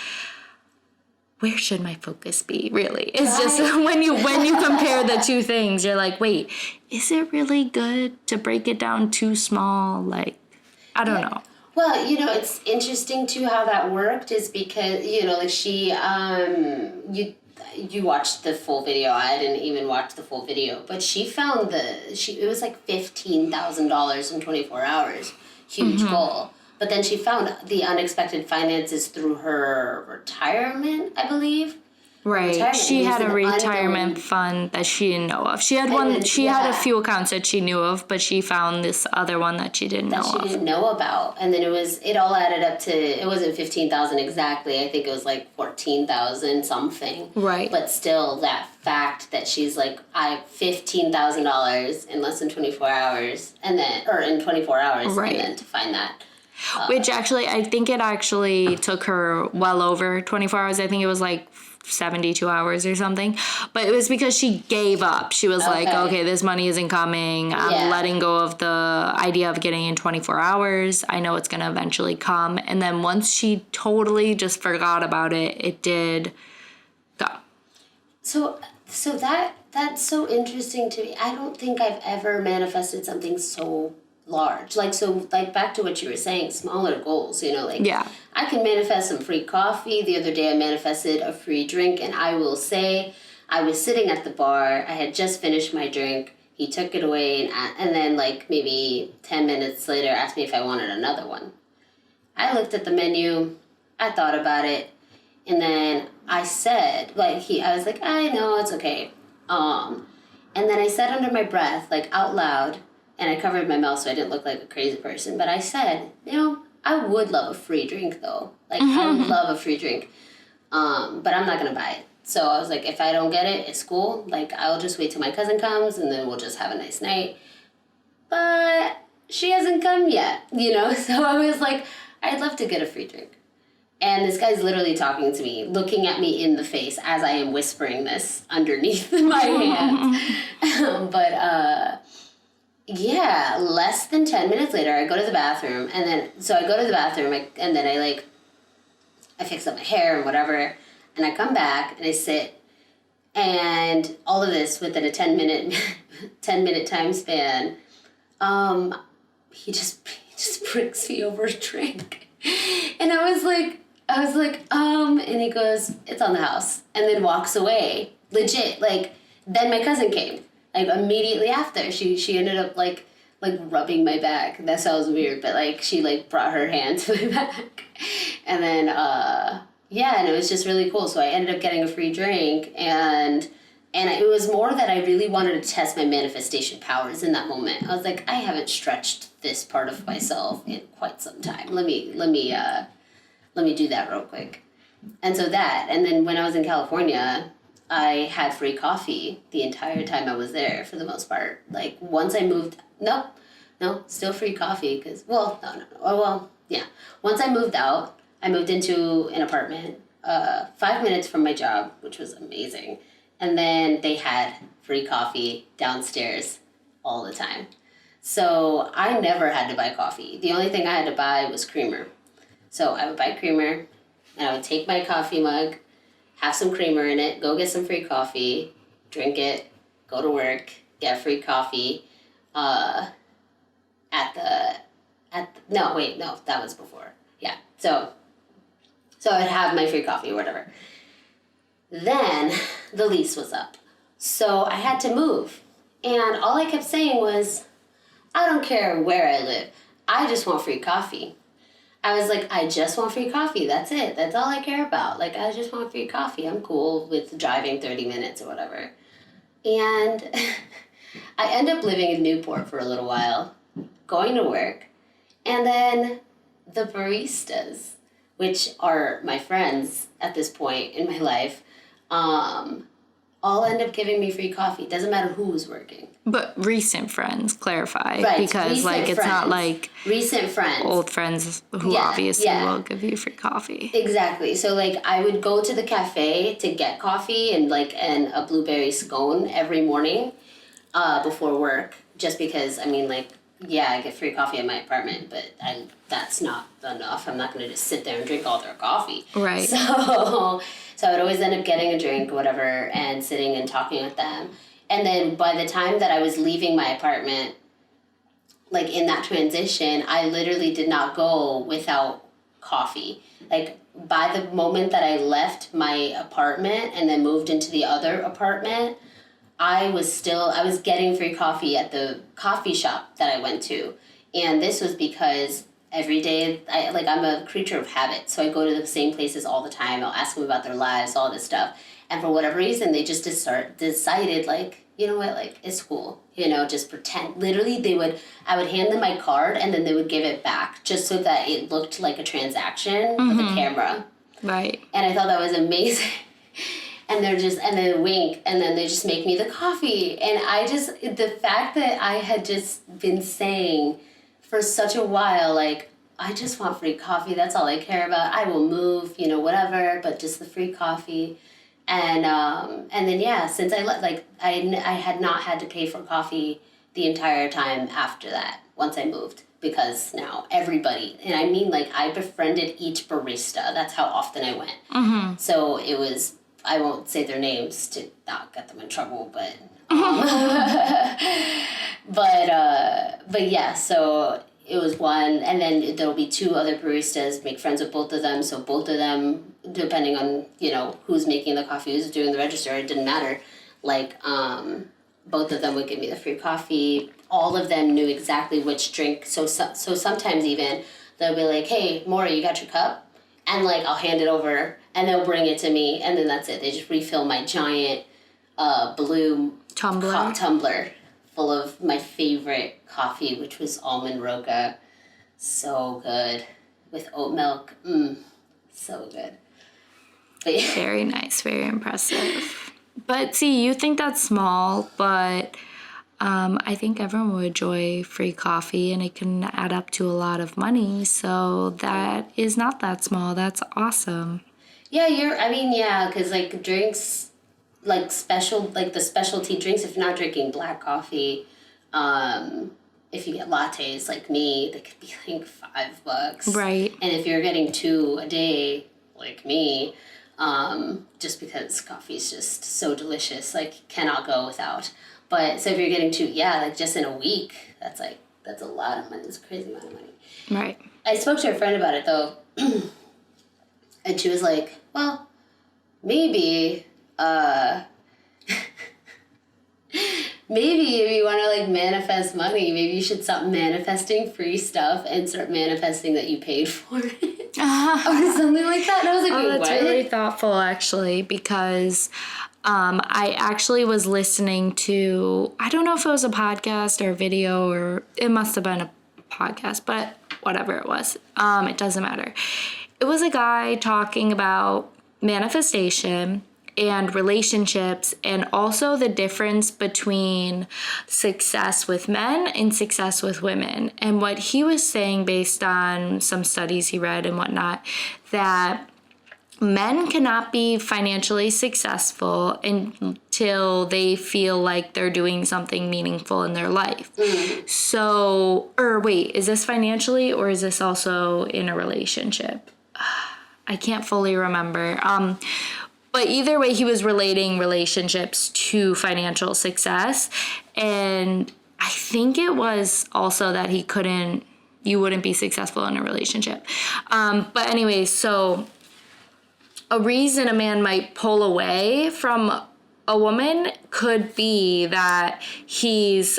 where should my focus be, really? It's just when you compare the two things, you're like, wait, is it really good to break it down too small? Like, I don't know. Well, you know, it's interesting too how that worked is because, you know, like she, you watched the full video. I didn't even watch the full video, but she found it was like $15,000 in 24 hours. Huge goal. But then she found the unexpected finances through her retirement, I believe. Right. She had a retirement fund that she didn't know of. She had had a few accounts that she knew of, but she found this other one that she didn't know of. That she didn't know about. And then it all added up to, it wasn't 15,000 exactly. I think it was like 14,000 something. Right. But still, that fact that she's like, I have $15,000 in less than 24 hours, or in 24 hours, right. And then to find that. Which actually, I think it actually took her well over 24 hours. I think it was like 72 hours or something, but it was because she gave up. She was like, okay, this money isn't coming. I'm letting go of the idea of getting in 24 hours. I know it's going to eventually come. And then once she totally just forgot about it, it did go. So that's so interesting to me. I don't think I've ever manifested something so large. Like back to what you were saying, smaller goals, you know, like I can manifest some free coffee. The other day I manifested a free drink, and I will say I was sitting at the bar. I had just finished my drink. He took it away and then like maybe 10 minutes later asked me if I wanted another one. I looked at the menu. I thought about it. And then I said, I was like, I know, it's okay. And then I said under my breath, like out loud, and I covered my mouth so I didn't look like a crazy person. But I said, you know, I would love a free drink, though. Like, I would love a free drink. But I'm not going to buy it. So I was like, if I don't get it, it's cool. Like, I'll just wait till my cousin comes, and then we'll just have a nice night. But she hasn't come yet, you know? So I was like, I'd love to get a free drink. And this guy's literally talking to me, looking at me in the face as I am whispering this underneath my hand. Yeah, less than 10 minutes later, I go to the bathroom, and then I fix up my hair and whatever, and I come back, and I sit, and all of this within a 10-minute time span, he just brings me over a drink, and I was like, and he goes, it's on the house, and then walks away, legit, like, then my cousin came. Like, immediately after, she ended up, like, like rubbing my back. That sounds weird, but like she like brought her hand to my back. And then, yeah, and it was just really cool. So I ended up getting a free drink, and it was more that I really wanted to test my manifestation powers in that moment. I was like, I haven't stretched this part of myself in quite some time. Let me do that real quick. And so that, and then when I was in California, I had free coffee the entire time I was there for the most part. Like once I moved, no, still free coffee because, well, no. Oh, well, yeah. Once I moved out, I moved into an apartment 5 minutes from my job, which was amazing. And then they had free coffee downstairs all the time. So I never had to buy coffee. The only thing I had to buy was creamer. So I would buy creamer, and I would take my coffee mug, have some creamer in it, go get some free coffee, drink it, go to work, get free coffee. No, that was before. Yeah, so I'd have my free coffee or whatever. Then the lease was up. So I had to move. And all I kept saying was, I don't care where I live. I just want free coffee. I was like, I just want free coffee. That's it. That's all I care about. Like, I just want free coffee. I'm cool with driving 30 minutes or whatever. And I end up living in Newport for a little while, going to work. And then the baristas, which are my friends at this point in my life, all end up giving me free coffee. Doesn't matter who was working. But recent friends, clarify. Right, because, like, it's not like... Recent friends. Old friends who obviously will give you free coffee. Exactly. So, like, I would go to the cafe to get coffee and a blueberry scone every morning before work. Just because, I mean, like, yeah, I get free coffee in my apartment, but that's not enough. I'm not going to just sit there and drink all their coffee. Right. So I would always end up getting a drink, whatever, and sitting and talking with them. And then by the time that I was leaving my apartment, like in that transition, I literally did not go without coffee. Like by the moment that I left my apartment and then moved into the other apartment, I was getting free coffee at the coffee shop that I went to. And this was because every day, I'm a creature of habit. So I go to the same places all the time. I'll ask them about their lives, all this stuff. And for whatever reason, they just decided, like, you know what, like, it's cool. You know, just pretend. Literally, I would hand them my card and then they would give it back just so that it looked like a transaction with a camera. Right. And I thought that was amazing. And they wink, and then they just make me the coffee. And the fact that I had just been saying for such a while, like, I just want free coffee. That's all I care about. I will move, you know, whatever, but just the free coffee. And then, yeah, since I had not had to pay for coffee the entire time after that, once I moved, because now everybody, and I mean, like, I befriended each barista. That's how often I went. Mm-hmm. So it was, I won't say their names to not get them in trouble, but but yeah, so it was one, and then there'll be two other baristas, make friends with both of them, so both of them, depending on, you know, who's making the coffee, who's doing the register, it didn't matter, like, both of them would give me the free coffee. All of them knew exactly which drink, so sometimes even, they'll be like, hey, Mora, you got your cup? And, like, I'll hand it over, and they'll bring it to me, and then that's it. They just refill my giant blue tumbler full of my favorite coffee, which was almond roca. So good. With oat milk. So good. But, yeah. Very nice. Very impressive. But see, you think that's small, but I think everyone would enjoy free coffee, and it can add up to a lot of money. So that is not that small. That's awesome. Yeah, because, like, drinks, like, the specialty drinks, if you're not drinking black coffee, if you get lattes like me, they could be, like, $5. Right. And if you're getting 2 a day, like me, just because coffee is just so delicious, like, cannot go without. But, so if you're getting 2, like, just in a week, that's a lot of money. It's a crazy amount of money. Right. I spoke to a friend about it, though, and she was like, well, Maybe if you want to like manifest money, maybe you should stop manifesting free stuff and start manifesting that you paid for it. Or something like that. And I was like, Oh, wait, that's what? really thoughtful, actually, because I actually was listening to, I don't know if it was a podcast or a video, or it must have been a podcast, but whatever it was, it doesn't matter. It was a guy talking about manifestation and relationships, and also the difference between success with men and success with women. And what he was saying, based on some studies he read and whatnot, that men cannot be financially successful until they feel like they're doing something meaningful in their life. So, or wait, is this financially, or is this also in a relationship? I can't fully remember. But either way, he was relating relationships to financial success. And I think it was also that you wouldn't be successful in a relationship. But anyway, so a reason a man might pull away from a woman could be that he's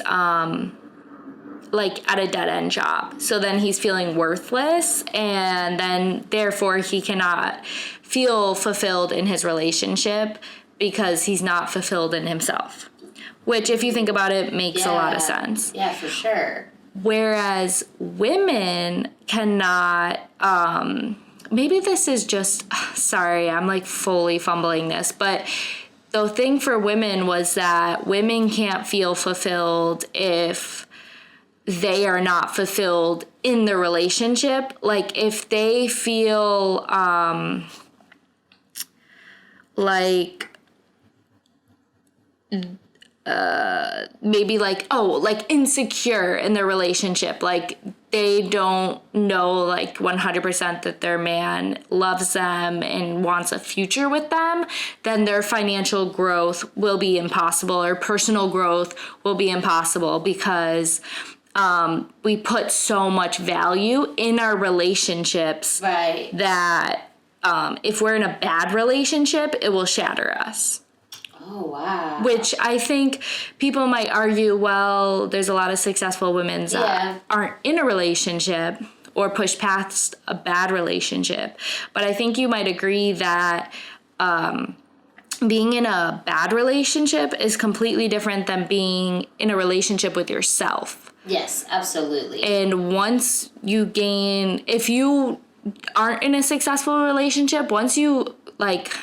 like at a dead-end job. So then he's feeling worthless, and then therefore he cannot feel fulfilled in his relationship because he's not fulfilled in himself. Which, if you think about it, makes a lot of sense. Yeah, for sure. Whereas women cannot, maybe this is just, sorry, I'm like fully fumbling this, but the thing for women was that women can't feel fulfilled if they are not fulfilled in the relationship. Like if they feel like maybe like, like insecure in their relationship, like they don't know like 100% that their man loves them and wants a future with them, then their financial growth will be impossible, or personal growth will be impossible, because we put so much value in our relationships, right, that if we're in a bad relationship, it will shatter us. Oh, wow. Which I think people might argue, well, there's a lot of successful women that aren't in a relationship or push past a bad relationship. But I think you might agree that being in a bad relationship is completely different than being in a relationship with yourself. Yes, absolutely. And once you if you aren't in a successful relationship, once you like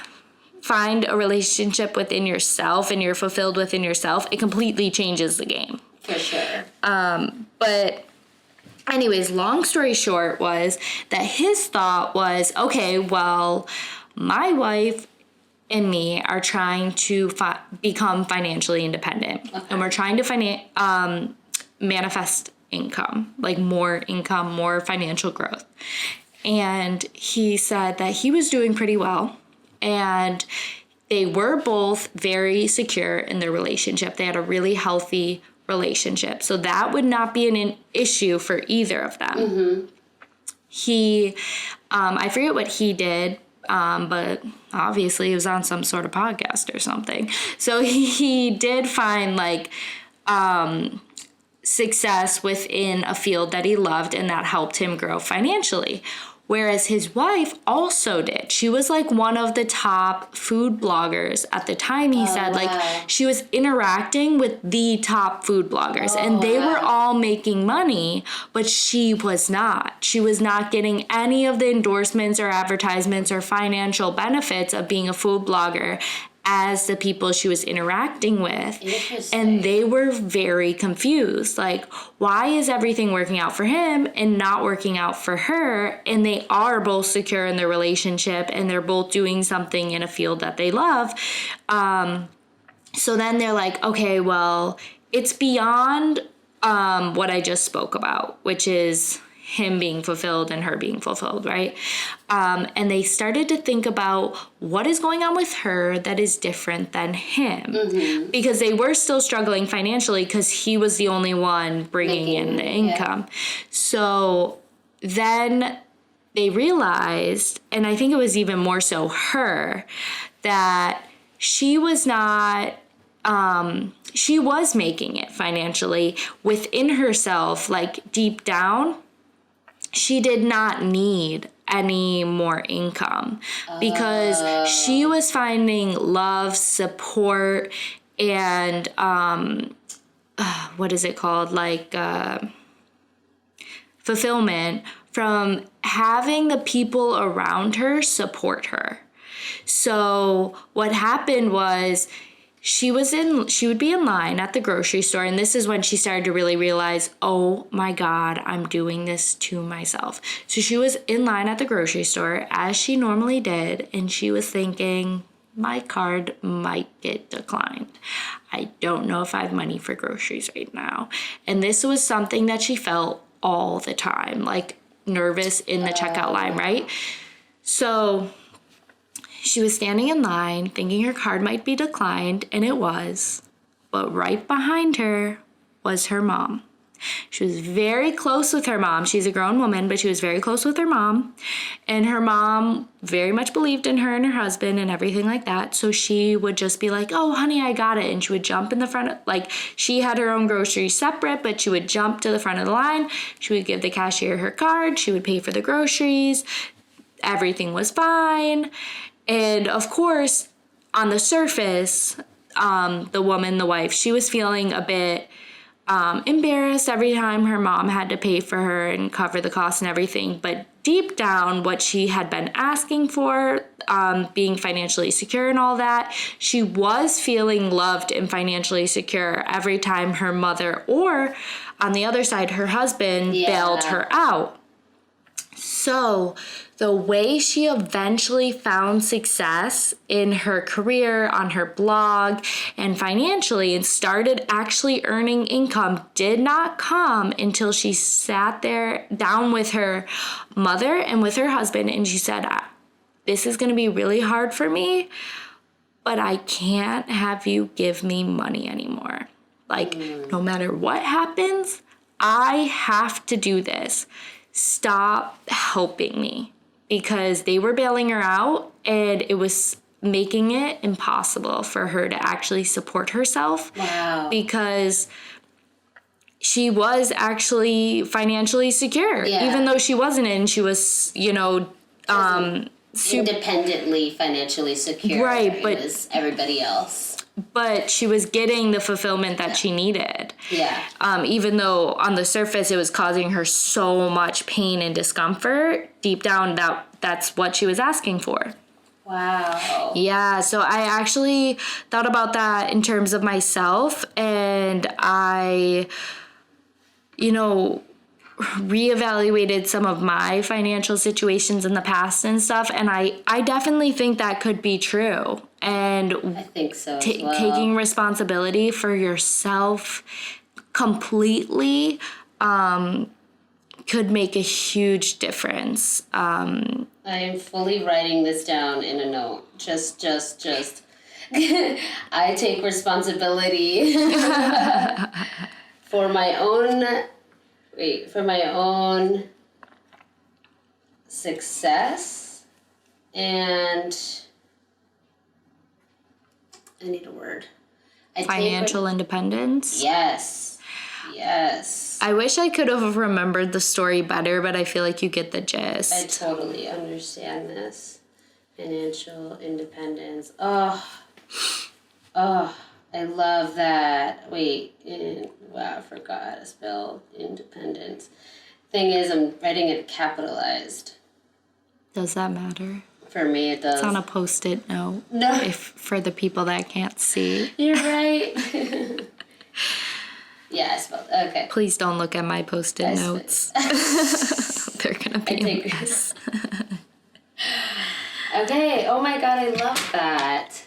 find a relationship within yourself and you're fulfilled within yourself, it completely changes the game. For sure. But anyways, long story short was that his thought was, okay, well, my wife and me are trying to become financially independent. Okay. And we're trying to manifest income, like more income, more financial growth. And he said that he was doing pretty well, and they were both very secure in their relationship. They had a really healthy relationship. So that would not be an issue for either of them. Mm-hmm. He, I forget what he did, but obviously he was on some sort of podcast or something. So he did find like success within a field that he loved, and that helped him grow financially. Whereas his wife also did. She was like one of the top food bloggers at the time. He said, like, she was interacting with the top food bloggers, and they were all making money, but she was not. She was not getting any of the endorsements or advertisements or financial benefits of being a food blogger as the people she was interacting with. And they were very confused. Like, why is everything working out for him and not working out for her? And they are both secure in their relationship, and they're both doing something in a field that they love. So then they're like, okay, well, it's beyond what I just spoke about, which is him being fulfilled and her being fulfilled, right? And they started to think about what is going on with her that is different than him. Mm-hmm. Because they were still struggling financially because he was the only one bringing in the income. Yeah. So then they realized, and I think it was even more so her, that she was not she was making it financially within herself, like deep down. She did not need any more income because she was finding love, support, and what is it called? Like fulfillment from having the people around her support her. So what happened was she would be in line at the grocery store, and this is when she started to really realize, oh my God, I'm doing this to myself. So she was in line at the grocery store as she normally did, and she was thinking, my card might get declined. I don't know if I have money for groceries right now. And this was something that she felt all the time, like nervous in the checkout line, right? So she was standing in line thinking her card might be declined, and it was. But right behind her was her mom. She was very close with her mom. She's a grown woman, but she was very close with her mom. And her mom very much believed in her and her husband and everything like that. So she would just be like, oh, honey, I got it. And she would jump in the front. Like, she had her own groceries separate, but she would jump to the front of the line. She would give the cashier her card. She would pay for the groceries. Everything was fine. And of course, on the surface, the woman, the wife, she was feeling a bit embarrassed every time her mom had to pay for her and cover the cost and everything. But deep down, what she had been asking for, being financially secure and all that, she was feeling loved and financially secure every time her mother or, on the other side, her husband bailed her out. So the way she eventually found success in her career, on her blog, and financially, and started actually earning income did not come until she sat there down with her mother and with her husband, and she said, this is going to be really hard for me, but I can't have you give me money anymore. Like, no matter what happens, I have to do this. Stop helping me. Because they were bailing her out, and it was making it impossible for her to actually support herself. Wow. Because she was actually financially secure, even though she wasn't, and she was, independently financially secure. Right, but it was everybody else. But she was getting the fulfillment that she needed. Yeah. Even though on the surface it was causing her so much pain and discomfort, deep down that's what she was asking for. Wow. Yeah, so I actually thought about that in terms of myself, and I, reevaluated some of my financial situations in the past and stuff, and I definitely think that could be true. And I think so as well. Taking responsibility for yourself completely could make a huge difference. I am fully writing this down in a note. Just. I take responsibility for my own success, and I need a word. Financial independence? Yes. I wish I could have remembered the story better, but I feel like you get the gist. I totally understand this. Financial independence. Oh, I love that. Wow, I forgot how to spell independence. Thing is, I'm writing it capitalized. Does that matter? For me, it does. It's on a Post-it note. No. For the people that can't see. You're right. Yeah, I spelled it. Okay. Please don't look at my Post-it notes. They're going to be a mess. Okay. Oh my God, I love that.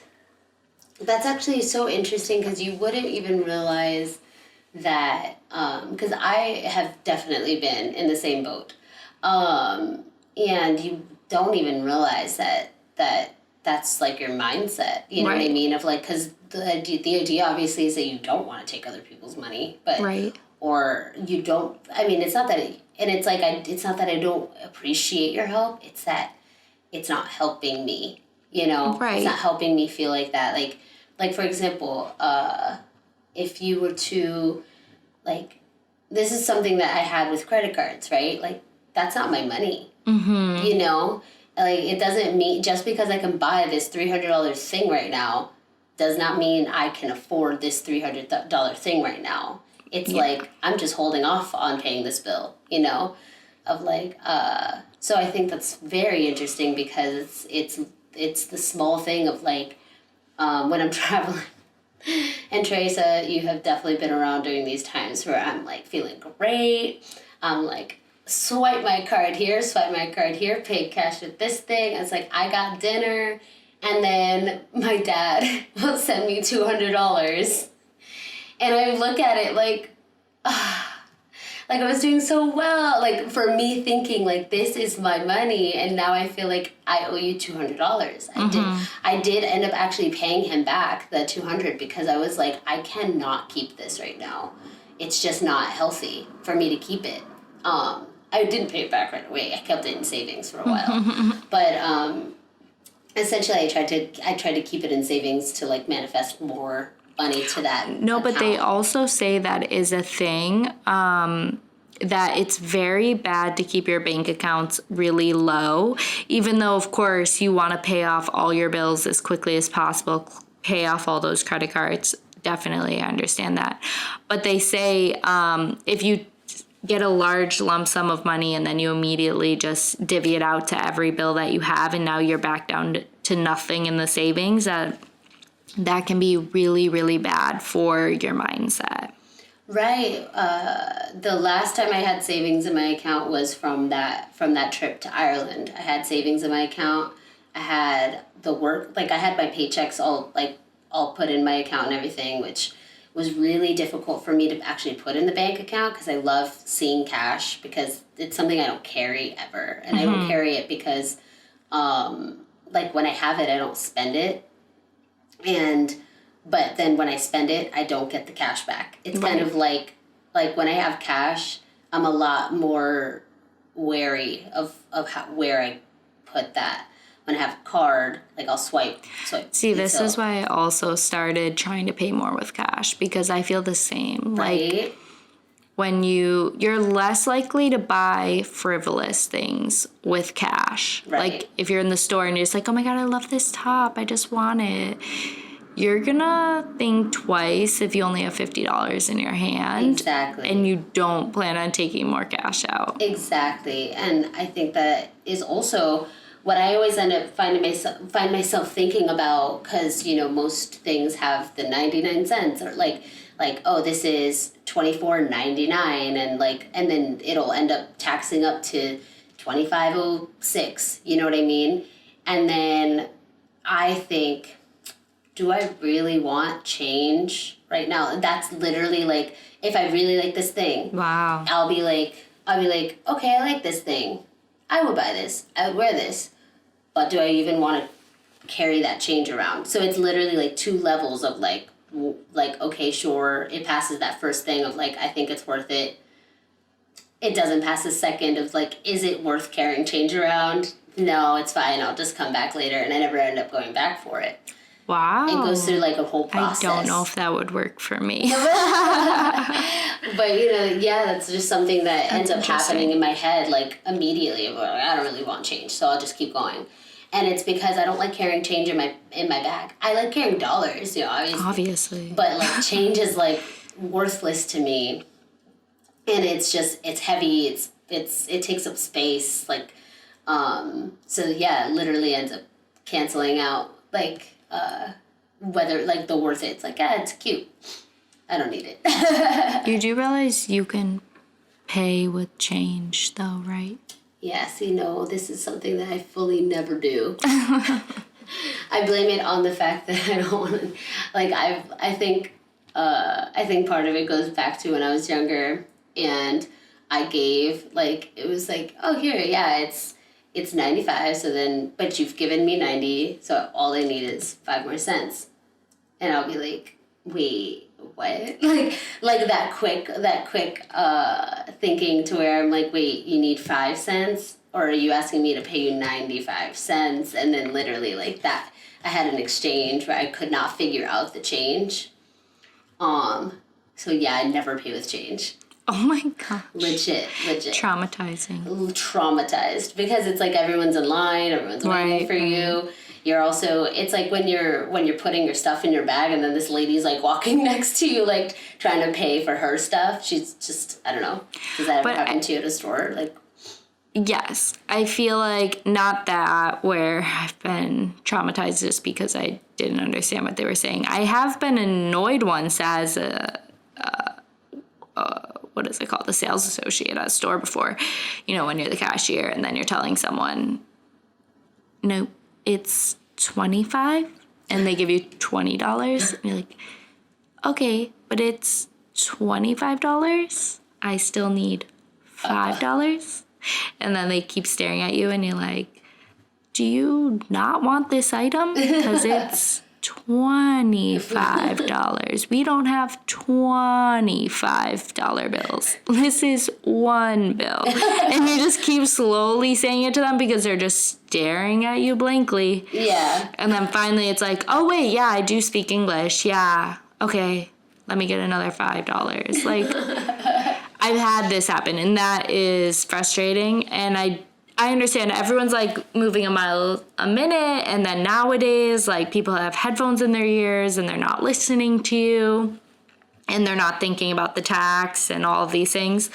That's actually so interesting because you wouldn't even realize that, because I have definitely been in the same boat. And you don't even realize that's like your mindset. You know what I mean? Of like, because the idea obviously is that you don't want to take other people's money, but or you don't. I mean, it's not that, it's not that I don't appreciate your help. It's that it's not helping me. It's not helping me feel like that. Like for example, if you were to, like, this is something that I had with credit cards, right? Like, that's not my money, you know? Like, it doesn't mean, just because I can buy this $300 thing right now does not mean I can afford this $300 thing right now. It's like, I'm just holding off on paying this bill, you know? Of like, so I think that's very interesting because it's the small thing of like, when I'm traveling. And Treasa, you have definitely been around during these times where I'm like feeling great. I'm like, swipe my card here, pay cash with this thing. It's like, I got dinner. And then my dad will send me $200. And I look at it like, like I was doing so well. Like, for me thinking like, this is my money, and now I feel like I owe you $200. I did end up actually paying him back the $200 because I was like, I cannot keep this right now. It's just not healthy for me to keep it. I didn't pay it back right away. I kept it in savings for a while. But essentially I tried to keep it in savings to like manifest more money to that account. But they also say that is a thing, that it's very bad to keep your bank accounts really low, even though of course you want to pay off all your bills as quickly as possible, pay off all those credit cards. Definitely, I understand that. But they say if you get a large lump sum of money and then you immediately just divvy it out to every bill that you have, and now you're back down to nothing in the savings, that can be really, really bad for your mindset. Right. The last time I had savings in my account was from that trip to Ireland. I had savings in my account. I had I had my paychecks all put in my account and everything, which was really difficult for me to actually put in the bank account because I love seeing cash because it's something I don't carry ever. And I don't carry it because like when I have it, I don't spend it. But then when I spend it, I don't get the cash back. It's kind of like when I have cash, I'm a lot more wary of where I put that. When I have a card, like I'll swipe. See, this is why I also started trying to pay more with cash, because I feel the same. Right? Like when you're less likely to buy frivolous things with cash. Right. Like if you're in the store and you're just like, oh my God, I love this top, I just want it. You're gonna think twice if you only have $50 in your hand. Exactly. And you don't plan on taking more cash out. Exactly. And I think that is also what I always end up find myself thinking about, because, you know, most things have the 99 cents or like, oh, this is $24.99, and then it'll end up taxing up to $25.06, you know what I mean? And then I think, do I really want change right now? That's literally like, if I really like this thing, Wow. I'll be like, okay, I like this thing. I would buy this. I would wear this. But do I even want to carry that change around? So it's literally like two levels of like, okay, sure, it passes that first thing of like, I think it's worth it. It doesn't pass the second of like, is it worth carrying change around? No, it's fine. I'll just come back later. And I never end up going back for it. Wow. It goes through like a whole process. I don't know if that would work for me. But, you know, yeah, that's just something that ends up happening in my head, like, immediately. I don't really want change, so I'll just keep going. And it's because I don't like carrying change in my bag. I like carrying dollars, you know, obviously. But, like, change is, like, worthless to me. And it's just, it's heavy, it takes up space, like, so, yeah, it literally ends up canceling out, like, whether, like, the worth it. It's like, it's cute. I don't need it. You do realize you can pay with change, though, right? Yes, you know, this is something that I fully never do. I blame it on the fact that I don't want to, like, I think part of it goes back to when I was younger, and I gave, like, it was like, oh, here, yeah, it's 95, so then, but you've given me 90, so all I need is 5 more cents. And I'll be like, wait, what? Like that quick thinking to where I'm like, wait, you need 5 cents? Or are you asking me to pay you 95 cents? And then literally like that, I had an exchange where I could not figure out the change. So yeah, I never pay with change. Oh my god. Legit. Traumatizing. Traumatized, because it's like everyone's in line, everyone's waiting for you. You're also, it's like when you're putting your stuff in your bag and then this lady's like walking next to you, like trying to pay for her stuff. She's just, I don't know. Does that ever happen to you at a store? Like, yes, I feel like not that where I've been traumatized just because I didn't understand what they were saying. I have been annoyed once as what is it called? The sales associate at a store before, when you're the cashier and then you're telling someone, no, it's $25 and they give you $20 and you're like, okay, but it's $25. I still need $5. And then they keep staring at you and you're like, do you not want this item? Because it's $25. We don't have $25 bills. This is one bill. And you just keep slowly saying it to them because they're just staring at you blankly. Yeah. And then finally it's like, oh wait, yeah, I do speak English. Yeah. Okay. Let me get another $5. Like, I've had this happen and that is frustrating. And I understand everyone's like moving a mile a minute, and then nowadays like people have headphones in their ears and they're not listening to you and they're not thinking about the tax and all of these things.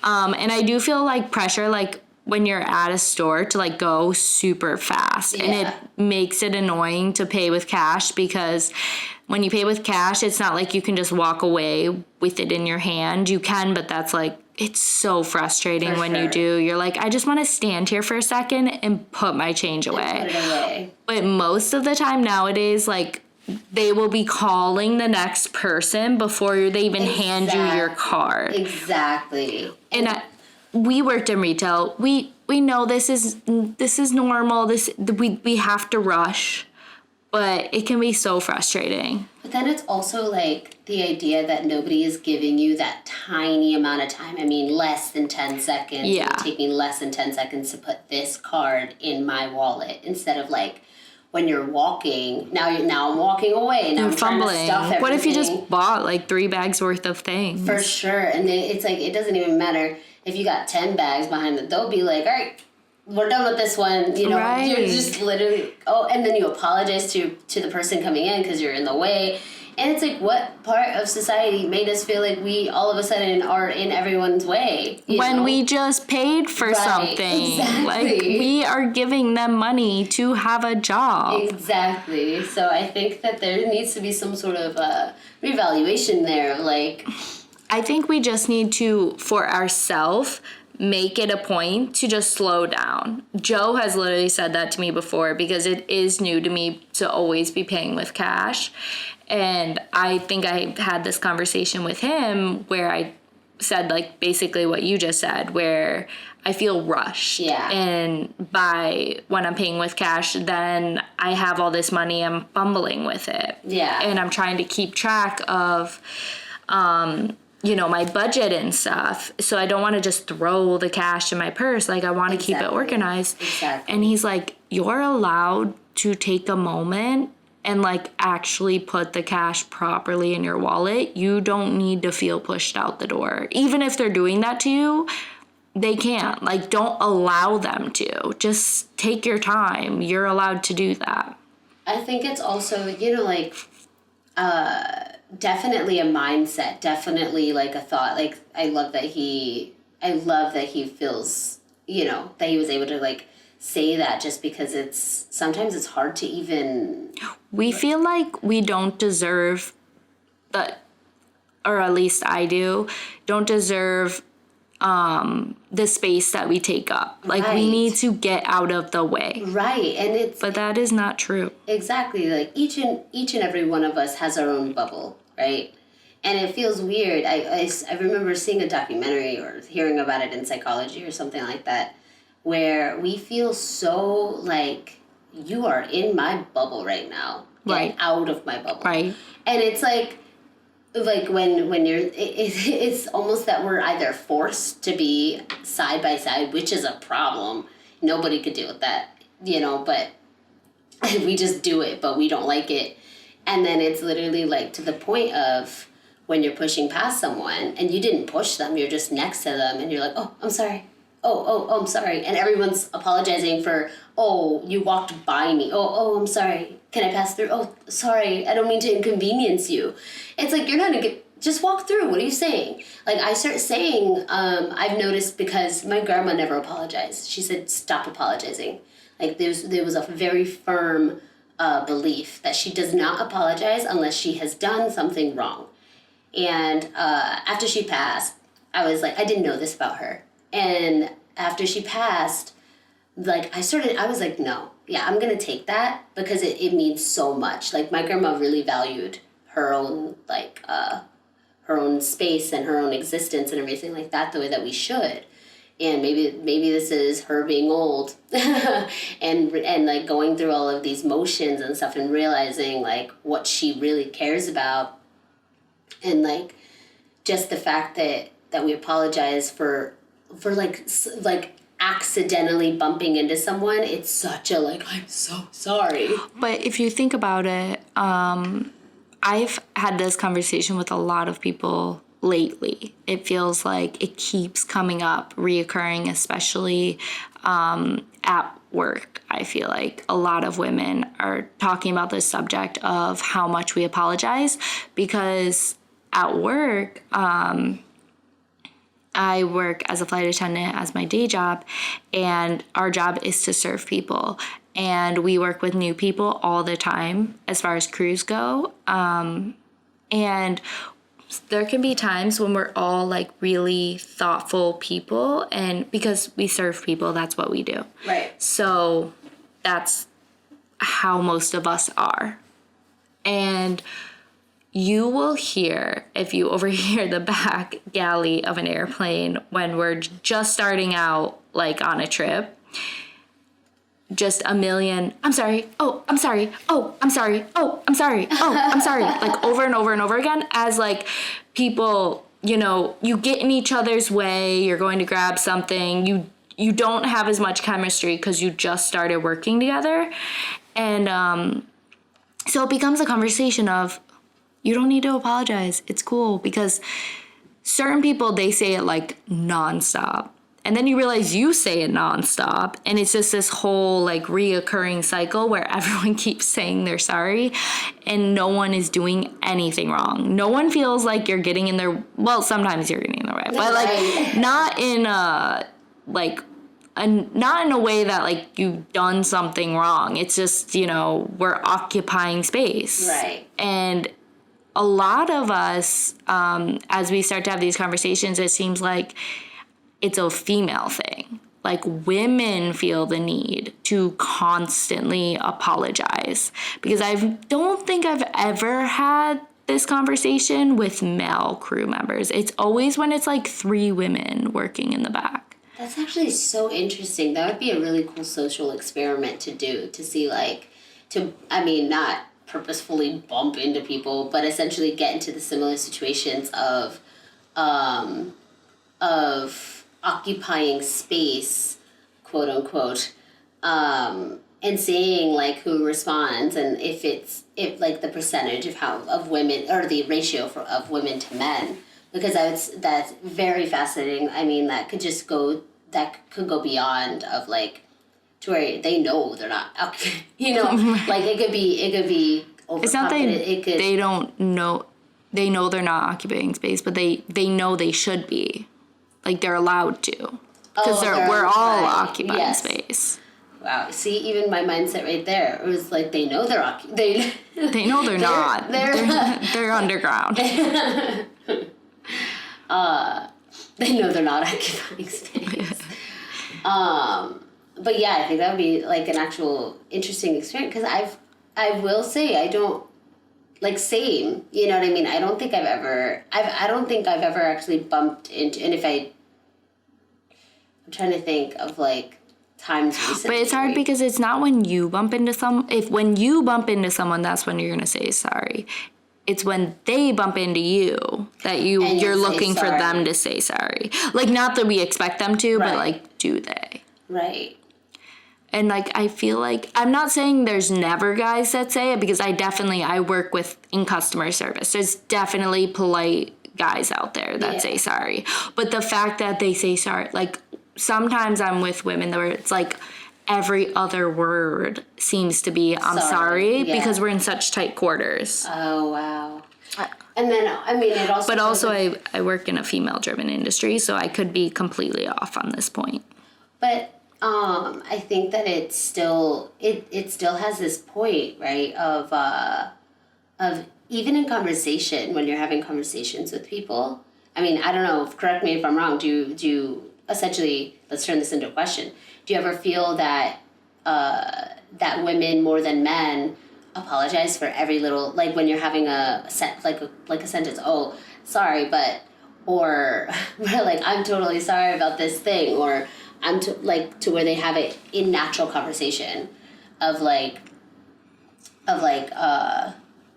And I do feel like pressure like when you're at a store to like go super fast. Yeah. And it makes it annoying to pay with cash because when you pay with cash, it's not like you can just walk away with it in your hand. You can, but that's like, it's so frustrating when you do. You're like, I just want to stand here for a second and put my change away. Put it away. But most of the time nowadays, like, they will be calling the next person before they even hand you your card. Exactly. And we worked in retail. We know this is normal. We have to rush. But it can be so frustrating. But then it's also like the idea that nobody is giving you that tiny amount of time. I mean, less than 10 seconds. Yeah. It would take me less than 10 seconds to put this card in my wallet instead of like when you're walking. Now I'm walking away. Now you're I'm fumbling. trying to stuff everything. What if you just bought like 3 bags worth of things? For sure. And then it's like, it doesn't even matter if you got 10 bags behind it. They'll be like, all right, we're done with this one, Right. You're just literally, and then you apologize to the person coming in because you're in the way. And it's like, what part of society made us feel like we all of a sudden are in everyone's way? When we just paid for something. Exactly. Like, we are giving them money to have a job. Exactly. So I think that there needs to be some sort of reevaluation there. Like, I think we just need to, for ourselves, make it a point to just slow down. Joe has literally said that to me before because it is new to me to always be paying with cash. And I think I had this conversation with him where I said like basically what you just said, where I feel rushed. Yeah. And when I'm paying with cash, then I have all this money, I'm fumbling with it. Yeah. And I'm trying to keep track of my budget and stuff. So I don't want to just throw the cash in my purse. Like, I want to keep it organized. Exactly. And he's like, you're allowed to take a moment and like actually put the cash properly in your wallet. You don't need to feel pushed out the door. Even if they're doing that to you, they can't. Like, don't allow them to. Just take your time. You're allowed to do that. I think it's also, definitely a mindset, definitely like a thought. Like, I love that he feels, that he was able to like say that, just because sometimes it's hard to even. We feel like we don't deserve or at least I don't deserve the space that we take up. Like, right. We need to get out of the way. Right. And but that is not true. Exactly. Like each and every one of us has our own bubble, right? And it feels weird. I remember seeing a documentary or hearing about it in psychology or something like that, where we feel so like, you are in my bubble right now. Get right. out of my bubble. Right. And it's like when you're, it's almost that we're either forced to be side by side, which is a problem. Nobody could deal with that, but we just do it, but we don't like it. And then it's literally like to the point of when you're pushing past someone and you didn't push them, you're just next to them and you're like, oh, I'm sorry. Oh, I'm sorry. And everyone's apologizing for, oh, you walked by me. Oh, I'm sorry. Can I pass through? Oh, sorry. I don't mean to inconvenience you. It's like, you're not going to just walk through. What are you saying? Like, I start saying, I've noticed because my grandma never apologized. She said, stop apologizing. Like, there was a very firm belief that she does not apologize unless she has done something wrong. And after she passed, I was like, I didn't know this about her. And after she passed, like, I was like, no, yeah, I'm going to take that because it means so much. Like, my grandma really valued her own, like, her own space and her own existence and everything like that the way that we should. And maybe this is her being old and like going through all of these motions and stuff and realizing like what she really cares about. And like just the fact that we apologize for like accidentally bumping into someone, it's such a like, I'm so sorry. But if you think about it, I've had this conversation with a lot of people lately. It feels like it keeps coming up, reoccurring, especially at work. I feel like a lot of women are talking about this subject of how much we apologize because at work, I work as a flight attendant as my day job, and our job is to serve people. And we work with new people all the time as far as crews go. And there can be times when we're all like really thoughtful people, and because we serve people, that's what we do. Right. So that's how most of us are. And you will hear, if you overhear the back galley of an airplane when we're just starting out, like on a trip, just a million, I'm sorry, oh, I'm sorry, oh, I'm sorry, oh, I'm sorry, oh, I'm sorry, like over and over and over again, as like people, you know, you get in each other's way, you're going to grab something, you don't have as much chemistry because you just started working together. And so it becomes a conversation of, you don't need to apologize. It's cool, because certain people, they say it like nonstop. And then you realize you say it nonstop. And it's just this whole like reoccurring cycle where everyone keeps saying they're sorry and no one is doing anything wrong. No one feels like you're getting in their, well, sometimes you're getting in their way, but like not in a, like, not in a way that like you've done something wrong. It's just, you know, we're occupying space. Right. And a lot of us, as we start to have these conversations, it seems like it's a female thing. Like women feel the need to constantly apologize, because I don't think I've ever had this conversation with male crew members. It's always when it's like 3 women working in the back. That's actually so interesting. That would be a really cool social experiment to do, to see like, not purposefully bump into people, but essentially get into the similar situations of occupying space, quote unquote, and seeing like who responds, and if like the percentage of women, or the ratio of women to men, because that's very fascinating. I mean, that could go beyond of like to where they know they're not, you know, like it could be it's not that they don't know, they know they're not occupying space, but they know they should be, like they're allowed to, because we're all occupying space. Wow. See, even my mindset right there, it was like they know they know they're not. They're underground. They know they're not occupying space. But yeah, I think that would be like an actual interesting experience, because I will say I don't, like, same, you know what I mean? I don't think I've ever actually bumped into, and I'm trying to think of like times recently. But it's hard because it's not when you bump into when you bump into someone, that's when you're going to say sorry. It's when they bump into you that you're looking for them to say sorry. Like, not that we expect them to, but like, do they? Right. And like, I feel like, I'm not saying there's never guys that say it, because I work with in customer service. There's definitely polite guys out there that say sorry. But the fact that they say sorry, like sometimes I'm with women where it's like every other word seems to be I'm sorry because we're in such tight quarters. Oh, wow. And then, I mean, it also... But also I work in a female-driven industry, so I could be completely off on this point. But I think that it still has this point, right, of even in conversation, when you're having conversations with people. I mean, I don't know, correct me if I'm wrong, do you essentially, let's turn this into a question, do you ever feel that that women more than men apologize for every little, like when you're having a sentence, oh, sorry, but, or like, I'm totally sorry about this thing, or to where they have it in natural conversation of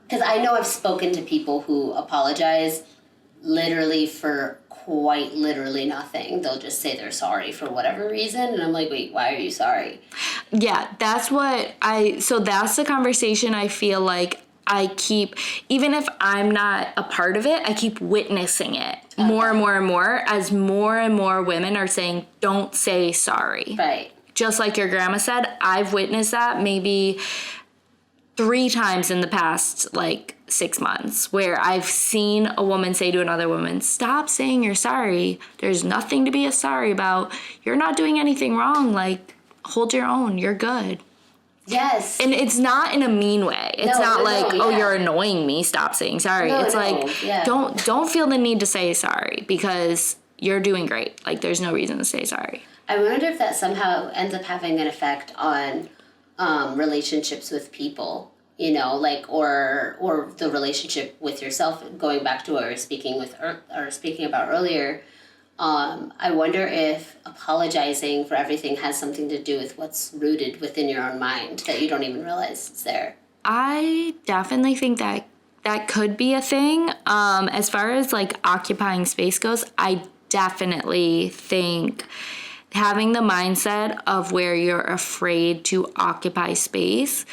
because I know I've spoken to people who apologize literally for quite literally nothing. They'll just say they're sorry for whatever reason, and I'm like, wait, why are you sorry? Yeah, that's the conversation I feel like I keep, even if I'm not a part of it, I keep witnessing it more and more and more as more and more women are saying, don't say sorry. Right. Just like your grandma said, I've witnessed that maybe 3 times in the past, 6 months, where I've seen a woman say to another woman, stop saying you're sorry. There's nothing to be sorry about. You're not doing anything wrong. Hold your own. You're good. Yes. And it's not in a mean way. It's you're annoying me. Stop saying sorry. Don't feel the need to say sorry because you're doing great. There's no reason to say sorry. I wonder if that somehow ends up having an effect on relationships with people, or the relationship with yourself. Going back to what we were speaking about earlier, I wonder if apologizing for everything has something to do with what's rooted within your own mind that you don't even realize it's there. I definitely think that could be a thing. As far as occupying space goes, I definitely think having the mindset of where you're afraid to occupy space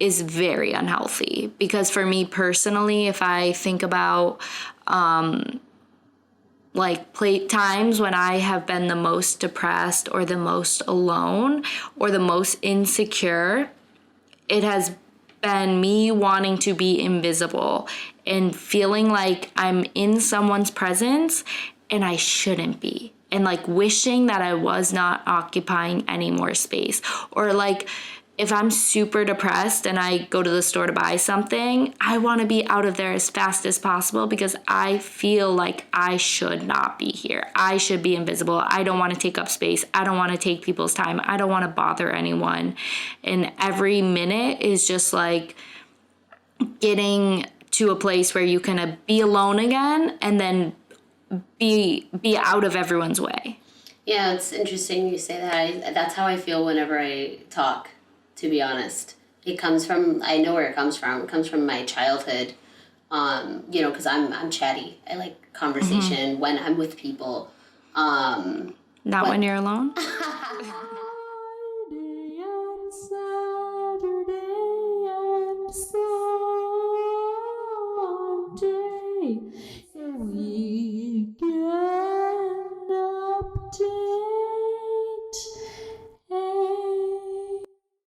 is very unhealthy. Because for me personally, if I think about times when I have been the most depressed or the most alone or the most insecure, it has been me wanting to be invisible and feeling like I'm in someone's presence and I shouldn't be. And wishing that I was not occupying any more space. Or if I'm super depressed and I go to the store to buy something, I want to be out of there as fast as possible because I feel like I should not be here. I should be invisible. I don't want to take up space. I don't want to take people's time. I don't want to bother anyone. And every minute is just getting to a place where you can be alone again and then be out of everyone's way. Yeah, it's interesting you say that. That's how I feel whenever I talk, to be honest. I know where it comes from. It comes from my childhood, because I'm chatty. I like conversation when I'm with people. Not when you're alone?